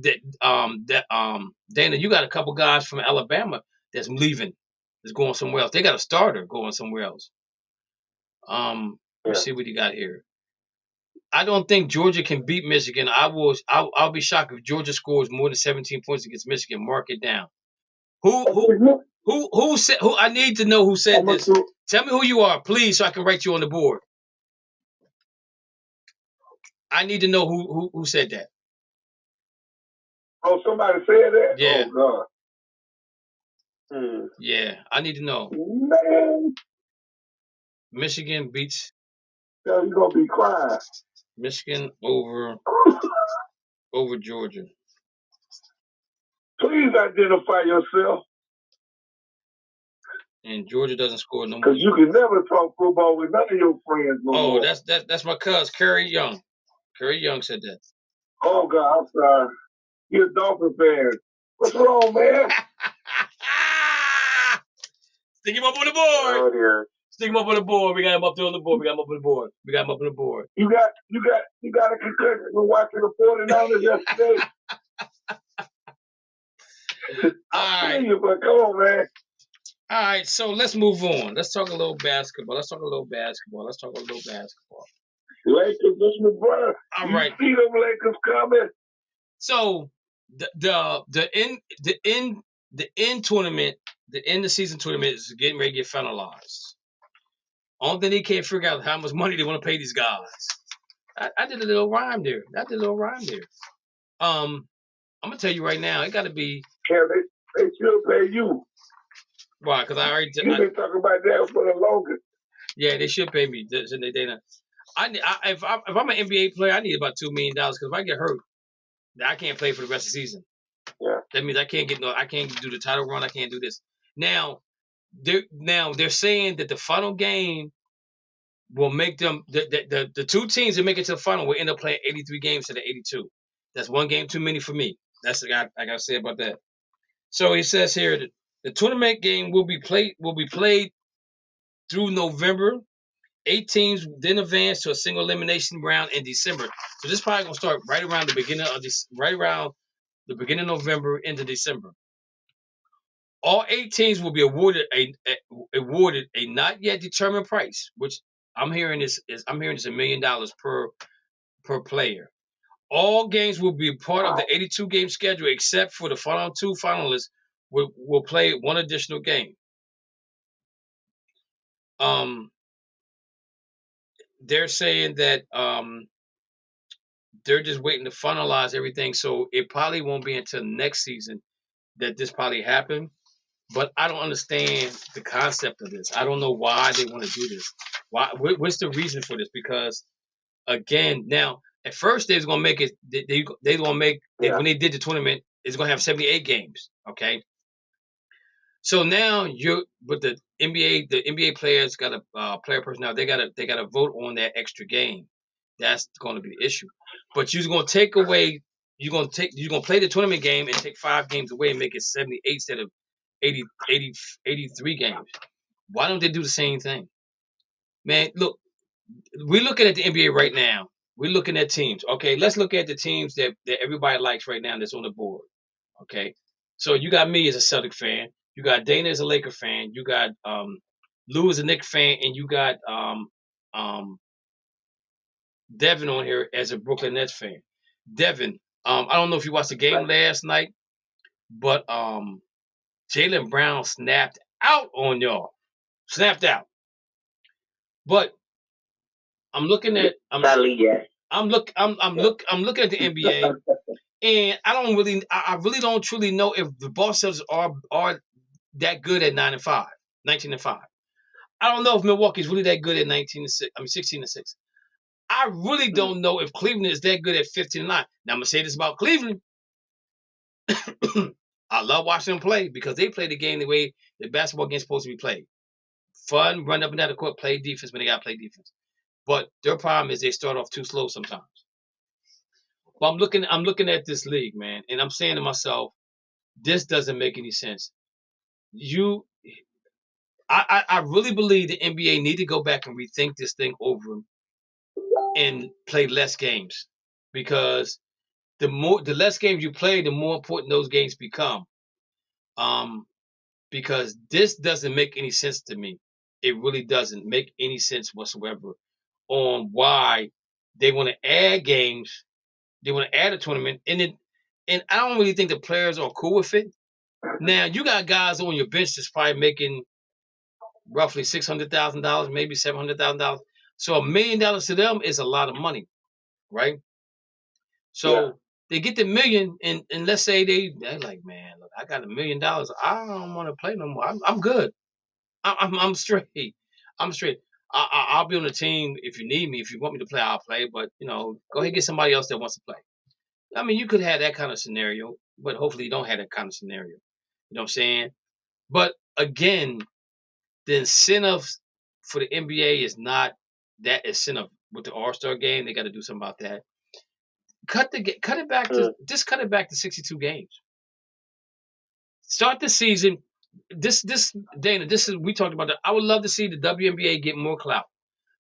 S2: you got a couple guys from Alabama that's leaving. That's going somewhere else. They got a starter going somewhere else. Let's see what you got here. I don't think Georgia can beat Michigan. I'll be shocked if Georgia scores more than 17 points against Michigan. Mark it down. Who said? Who? I need to know who said this. Tell me who you are, please, so I can write you on the board. I need to know who said that.
S6: Oh, somebody said that?
S2: Yeah.
S6: Oh God.
S2: Yeah, I need to know.
S6: Man.
S2: Michigan beats.
S6: You're gonna be crying.
S2: Michigan over Georgia.
S6: Please identify yourself.
S2: And Georgia doesn't score no more.
S6: Because you can never talk football with none of your friends no more.
S2: That's my cousin, Curry Young. Curry Young said that.
S6: Oh God, I'm sorry. You're a Dolphin fan. What's wrong, man?
S2: Stick him up on the board.
S6: Oh dear.
S2: Stick him up on the board. We got him up there on the board. We got him up on the board.
S6: You got a concussion from watching the 49ers yesterday.
S2: All right.
S6: But come on, man.
S2: All right, so let's move on. Let's talk a little basketball. Let's talk a little basketball.
S6: Lakers, this is my brother.
S2: All right.
S6: You see them Lakers coming?
S2: So the end tournament, the end of season tournament is getting ready to get finalized. Only thing they can't figure out how much money they want to pay these guys. I did a little rhyme there. I'm gonna tell you right now, it got to be.
S6: Yeah, they should pay you.
S2: Why? Because I already.
S6: You've been talking about that for the longest. Yeah,
S2: they should pay me. If I'm an NBA player, I need about $2 million because if I get hurt, I can't play for the rest of the season.
S6: Yeah.
S2: That means I can't do the title run. I can't do this. Now they're saying that the final game will make them the two teams that make it to the final will end up playing 83 games instead of 82. That's one game too many for me. That's what I gotta say about that. So it says here that the tournament game will be played through November. 8 teams then advance to a single elimination round in December. So this is probably gonna start right around the beginning of November into December. All 8 teams will be awarded a not yet determined price, which I'm hearing is $1 million per player. All games will be part of the 82-game schedule except for the final 2 finalists will play one additional game. They're saying that they're just waiting to finalize everything, so it probably won't be until next season that this probably happen. But I don't understand the concept of this. I don't know why they want to do this. Why? What's the reason for this? Because again, now at first they was gonna make it. They gonna make it, when they did the tournament. It's gonna have 78 games. Okay. So now but the NBA players got a player personnel. They gotta vote on that extra game. That's going to be the issue. But you're gonna take away. You're gonna play the tournament game and take 5 games away and make it 78 instead of 83 games. Why don't they do the same thing? Man, look, we're looking at the NBA right now. We're looking at teams. Okay, let's look at the teams that everybody likes right now that's on the board. Okay, so you got me as a Celtic fan. You got Dana as a Laker fan. You got Lou as a Knicks fan, and you got Devin on here as a Brooklyn Nets fan. Devin, I don't know if you watched the game last night, but Jaylen Brown snapped out on y'all. Snapped out. But I'm looking at I'm looking at the NBA, and I really don't truly know if the Boston Celtics are that good at 19-5. I don't know if Milwaukee's really that good at 16-6. I really don't know if Cleveland is that good at 15-9. Now I'm gonna say this about Cleveland. I love watching them play because they play the game the way the basketball game's supposed to be played. Fun, run up and down the court, play defense when they gotta play defense. But their problem is they start off too slow sometimes. But I'm looking at this league, man, and I'm saying to myself, this doesn't make any sense. I really believe the NBA need to go back and rethink this thing over and play less games, because the less games you play, the more important those games become. Because this doesn't make any sense to me. It really doesn't make any sense whatsoever on why they want to add games. They want to add a tournament, and I don't really think the players are cool with it. Now you got guys on your bench that's probably making roughly $600,000, maybe $700,000. So $1 million to them is a lot of money, right? So they get the $1 million, and let's say they're like, man, look, I got $1 million. I don't want to play no more. I'm good. I'm straight. I'm straight. I'll be on the team if you need me. If you want me to play, I'll play. But go ahead and get somebody else that wants to play. I mean, you could have that kind of scenario, but hopefully you don't have that kind of scenario. You know what I'm saying? But again, the incentive for the NBA is not that incentive with the All-Star game. They got to do something about that. Cut it back to 62 games. Start the season. Dana, we talked about that. I would love to see the WNBA get more clout.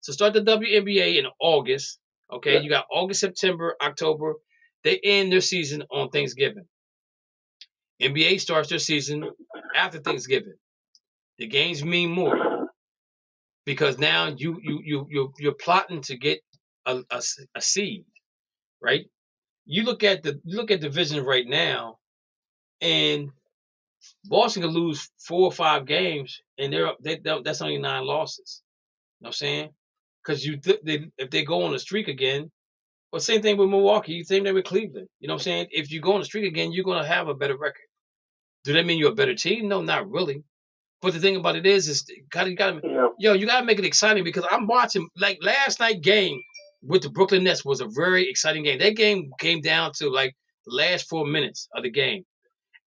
S2: So start the WNBA in August. Okay, you got August, September, October. They end their season on Thanksgiving. NBA starts their season after Thanksgiving. The games mean more because now you're plotting to get a seed, right? You look at division right now, and Boston can lose 4 or 5 games, and that's only 9 losses. You know what I'm saying? Because if they go on a streak again, well, same thing with Milwaukee, same thing with Cleveland. You know what I'm saying? If you go on a streak again, you're gonna have a better record. Do that mean you're a better team? No, not really. But the thing about it is you gotta make it exciting, because I'm watching, like, last night game with the Brooklyn Nets was a very exciting game. That game came down to like the last 4 minutes of the game.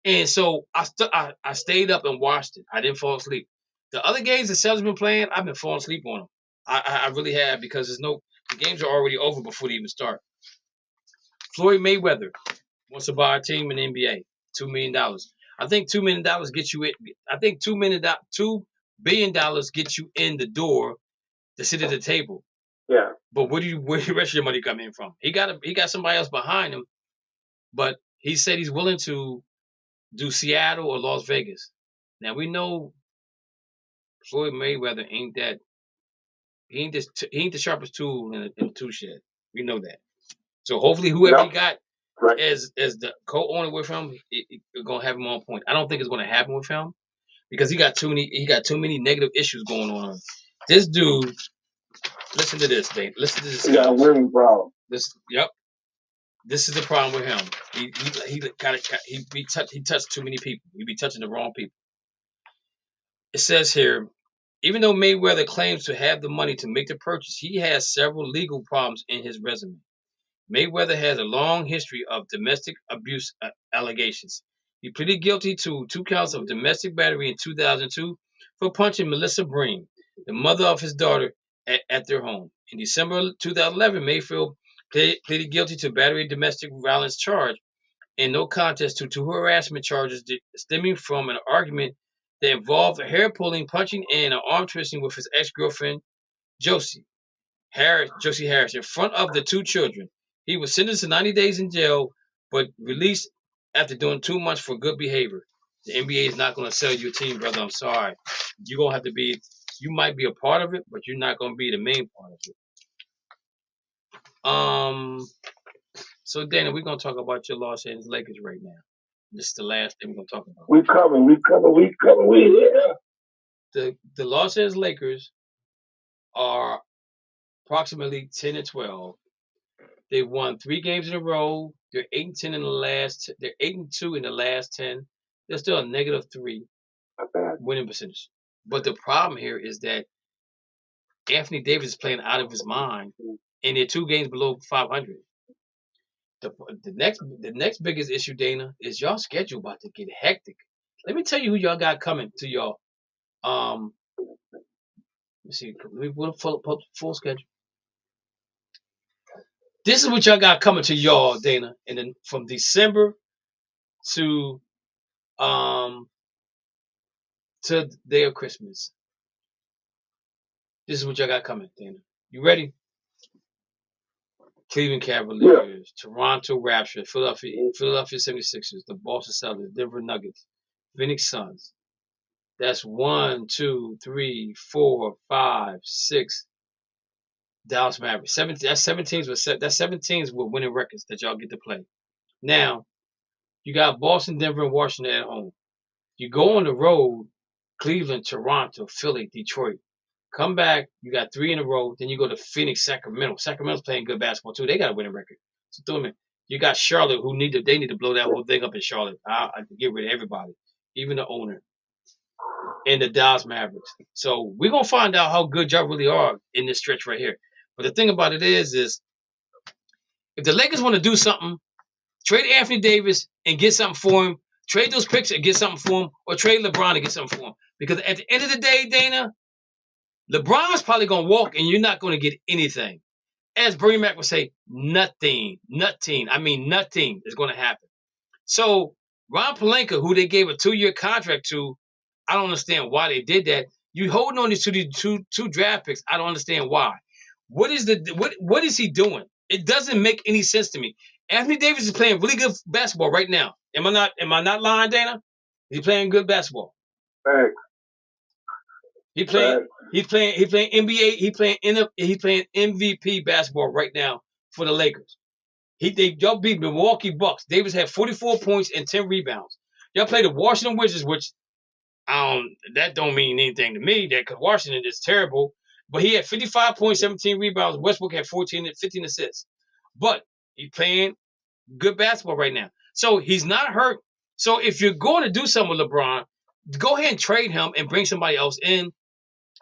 S2: And so I stayed up and watched it. I didn't fall asleep. The other games the Celtics been playing, I've been falling asleep on them. I really have, because the games are already over before they even start. Floyd Mayweather wants to buy a team in the NBA, $2 million. I think $2 million gets you in. I think $2 billion gets you in the door to sit at the table.
S6: Yeah.
S2: But where the rest of your money come in from? He got somebody else behind him, but he said he's willing to do Seattle or Las Vegas. Now we know Floyd Mayweather ain't the sharpest tool in the tool shed. We know that. So hopefully whoever he got
S6: Right.
S2: as the co-owner with him, it's gonna have him on point. I don't think it's gonna happen with him because he got too many negative issues going on. This dude, listen to this, Dave. Listen to this.
S6: He got a learning problem.
S2: This is the problem with him. He touched too many people. He be touching the wrong people. It says here, even though Mayweather claims to have the money to make the purchase, he has several legal problems in his resume. Mayweather has a long history of domestic abuse allegations. He pleaded guilty to 2 counts of domestic battery in 2002 for punching Melissa Breen, the mother of his daughter, at their home. In December 2011, Mayfield pleaded guilty to battery and domestic violence charge and no contest to 2 harassment charges stemming from an argument that involved hair pulling, punching, and an arm twisting with his ex-girlfriend, Josie Harris, in front of the 2 children. He was sentenced to 90 days in jail, but released after doing too much for good behavior. The NBA is not going to sell you a team, brother. I'm sorry. You're going to have to be, you might be a part of it, but you're not going to be the main part of it. So, Dana, we're going to talk about your Los Angeles Lakers right now. This is the last thing we're going to talk about.
S6: We coming. We here.
S2: The Los Angeles Lakers are approximately 10-12. They won 3 games in a row. They're 8-10 in the last. They're 8-2 in the last 10. They're still a -3 winning percentage. But the problem here is that Anthony Davis is playing out of his mind, and they're 2 games below 500. The next biggest issue, Dana, is y'all schedule about to get hectic. Let me tell you who y'all got coming to y'all. Let's see. Let me put a full schedule. This is what y'all got coming to y'all, Dana, and then from December to the day of Christmas. This is what y'all got coming, Dana. You ready? Cleveland Cavaliers, Toronto Raptors, Philadelphia 76ers, the Boston Celtics, Denver Nuggets, Phoenix Suns. That's 1, 2, 3, 4, 5, 6. Dallas Mavericks. 17. That's 17s with winning records that y'all get to play. Now, you got Boston, Denver, and Washington at home. You go on the road, Cleveland, Toronto, Philly, Detroit. Come back, you got 3 in a row. Then you go to Phoenix, Sacramento. Sacramento's playing good basketball too. They got a winning record. So throw them in. You got Charlotte, they need to blow that whole thing up in Charlotte. I get rid of everybody, even the owner, and the Dallas Mavericks. So we're gonna find out how good y'all really are in this stretch right here. But the thing about it is if the Lakers want to do something, trade Anthony Davis and get something for him. Trade those picks and get something for him, or trade LeBron and get something for him. Because at the end of the day, Dana, LeBron's probably going to walk and you're not going to get anything. As Bernie Mac would say, nothing. I mean, nothing is going to happen. So Ron Palenka, who they gave a 2-year contract to, I don't understand why they did that. You holding on to these two draft picks. I don't understand why. What is he doing? It doesn't make any sense to me. Anthony Davis is playing really good basketball right now. Am I not lying, Dana? He's playing good basketball.
S6: Thanks.
S2: He's playing NBA. He's playing MVP basketball right now for the Lakers. Y'all beat Milwaukee Bucks. Davis had 44 points and 10 rebounds. Y'all played the Washington Wizards, which that don't mean anything to me. That because Washington is terrible. But he had 55 points, 17 rebounds. Westbrook had 15 assists. But he's playing good basketball right now. So he's not hurt. So if you're going to do something with LeBron, go ahead and trade him and bring somebody else in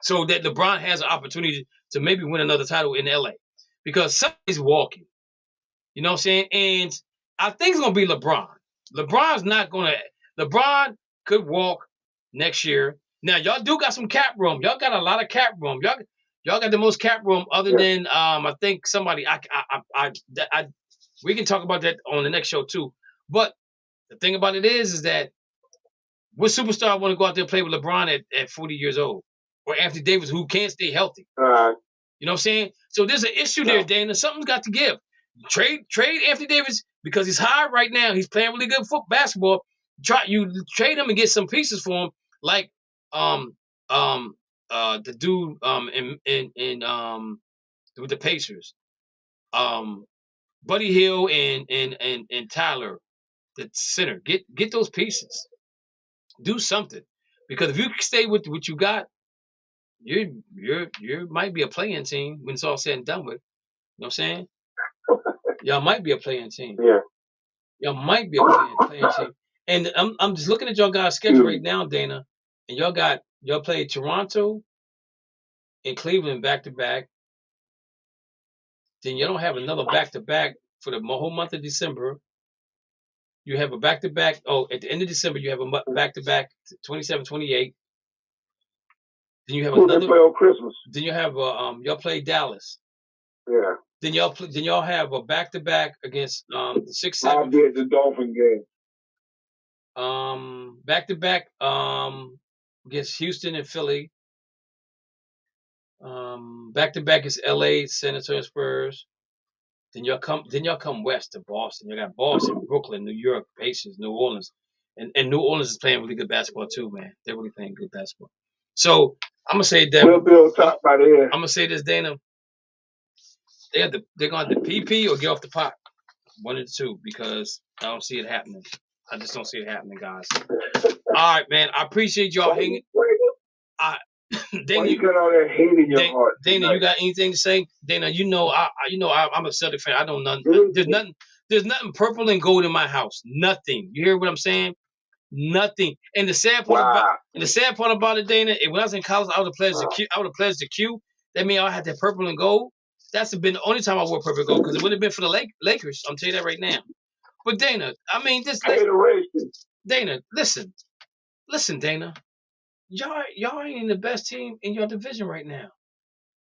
S2: so that LeBron has an opportunity to maybe win another title in LA. Because somebody's walking. You know what I'm saying? And I think it's going to be LeBron. LeBron could walk next year. Now, y'all do got some cap room. Y'all got a lot of cap room. Y'all got the most cap room other than, I think somebody, we can talk about that on the next show too. But the thing about it is that what superstar want to go out there and play with LeBron at 40 years old? Or Anthony Davis, who can't stay healthy? You know what I'm saying? So there's an issue there, Dana. Something's got to give. Trade Anthony Davis because he's high right now. He's playing really good basketball. You trade him and get some pieces for him, like the dude with the Pacers, Buddy Hill and Tyler, the center. Get those pieces. Do something. Because if you stay with what you got, you might be a playing team when it's all said and done with. You know what I'm saying? Y'all might be a playing team.
S6: Yeah.
S2: Y'all might be a playing team. And I'm just looking at y'all guys' schedule right now, Dana. And y'all play Toronto and Cleveland back to back. Then you don't have another back to back for the whole month of December. You have a back to back. Oh, at the end of December, you have a back to back 27, 28. Then you have
S6: Who they
S2: another.
S6: play on Christmas?
S2: Then you have y'all play Dallas.
S6: Yeah.
S2: Then y'all have a back to back against the 6,
S6: I'll
S2: 7.
S6: be at the Dolphin game.
S2: Back to back against Houston and Philly. Back to back is LA, San Antonio Spurs. Then y'all come west to Boston. You got Boston, Brooklyn, New York, Pacers, New Orleans. And New Orleans is playing really good basketball too, man. They're really playing good basketball. So I'm gonna say that
S6: We'll be on top by the end.
S2: I'm gonna say this, Dana. They're gonna have the PP or get off the pot. One of the two, because I don't see it happening. I just don't see it happening, guys. All right, man. I appreciate y'all hanging. Dana,
S6: Why you got all that hate in your heart?
S2: Dana, you got anything to say? Dana, I'm a Celtic fan. I don't know nothing. There's nothing purple and gold in my house. Nothing. You hear what I'm saying? Nothing. And the sad part about it, Dana, when I was in college, I would have pledged the Q. That means I had that purple and gold. That's been the only time I wore purple and gold, because it would have been for the Lakers. I'm telling you that right now. But Dana, I mean, Dana, listen, Dana. Y'all ain't the best team in your division right now.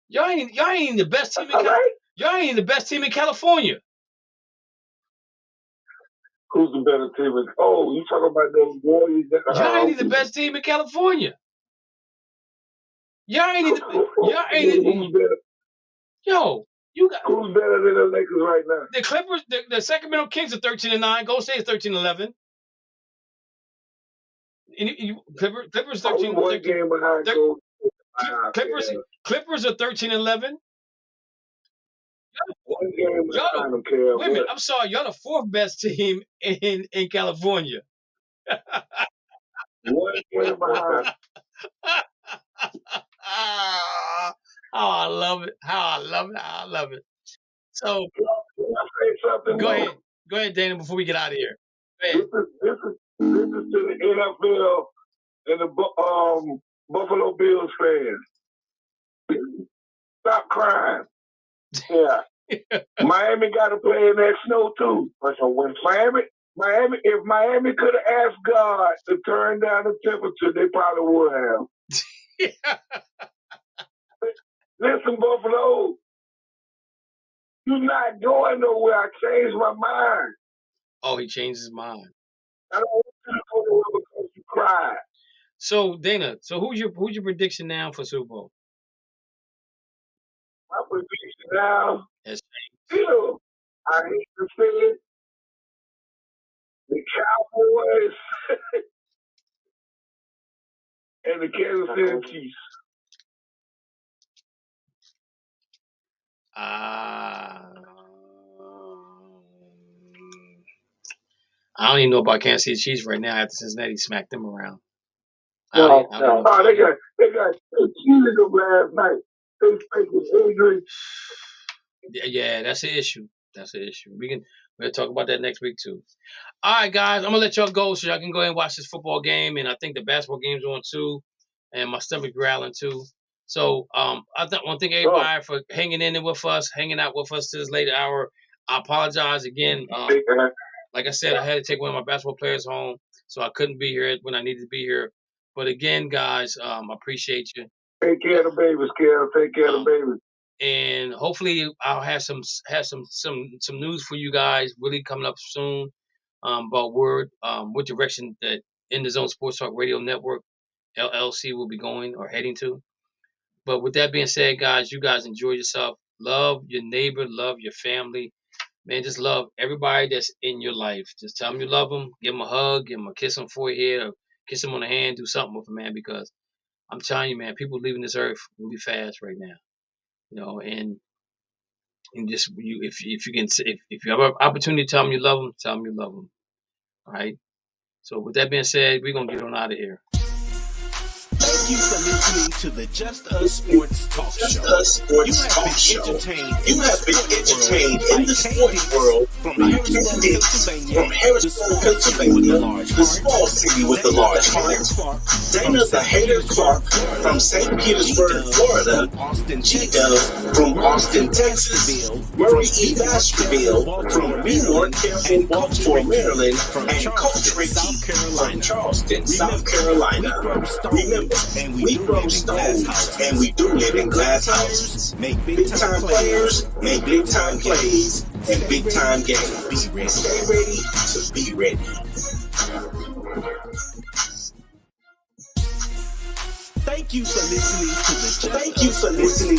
S2: Y'all ain't the best team y'all ain't the best team in California.
S6: Who's the better team? Oh, you talking about those Warriors?
S2: Y'all ain't the best team in California. Y'all ain't
S6: who's better?
S2: Yo, you got
S6: who's better than the Lakers right now?
S2: The Clippers, the Sacramento Kings are 13-9. Golden State is 13-11. Clippers 13.
S6: One game behind
S2: Clippers are 13-11.
S6: One game behind them, Cal.
S2: Wait a minute, I'm sorry, y'all the fourth best team in California.
S6: One game behind.
S2: I love it. How I love it. So
S6: go
S2: ahead, Dana, before we get out of here.
S6: This is to the NFL and the Buffalo Bills fans. Stop crying. Yeah. Miami got to play in that snow too. So when Miami, if Miami could have asked God to turn down the temperature, they probably would have. Listen, Buffalo, you're not going nowhere. I changed my mind.
S2: Oh, he changed his mind.
S6: I don't want you to go nowhere because you cried.
S2: So Dana, who's your prediction now for Super Bowl?
S6: My prediction now.
S2: Yes.
S6: I hate to say it. The Cowboys and the Kansas City Chiefs.
S2: I don't even know about Kansas City Chiefs right now after Cincinnati smacked them around.
S6: No. They got cheated them last night. They faking injuries.
S2: Yeah, that's an issue. We'll talk about that next week too. All right, guys, I'm gonna let y'all go so y'all can go ahead and watch this football game, and I think the basketball game's on too, and my stomach growling too. So I want to thank everybody for hanging in there with us, hanging out with us to this late hour. I apologize again. Like I said, I had to take one of my basketball players home, so I couldn't be here when I needed to be here. But again, guys, I appreciate you.
S6: Take care of the babies, Carol. Take care of the babies.
S2: And hopefully, I'll have some news for you guys really coming up soon about what direction that In the Zone Sports Talk Radio Network LLC will be going or heading to. But with that being said, guys, you guys enjoy yourself. Love your neighbor. Love your family. Man, just love everybody that's in your life. Just tell them you love them. Give them a hug. Give them a kiss on the forehead or kiss them on the hand. Do something with them, man, because I'm telling you, man, people leaving this earth really fast right now. And And just if you can, if you have an opportunity to tell them you love them, tell them you love them. All right. So with that being said, we're gonna get on out of here.
S4: Thank you for listening to the Just Us Sports Talk Show. You have been entertained in the sports world from Harrisburg, Pennsylvania, the small city with a large heart. Dana the Hater Clark from St. Petersburg, Florida. G-Dub from Austin, Texas. Murray E. Baskerville from New York, Baltimore, Maryland. And Coach Ricky from Charleston, South Carolina. Remember, we throw stones, and we do live in glass houses. Make big-time players, make big-time plays, and big-time games. Stay ready to be ready. Thank you for listening to the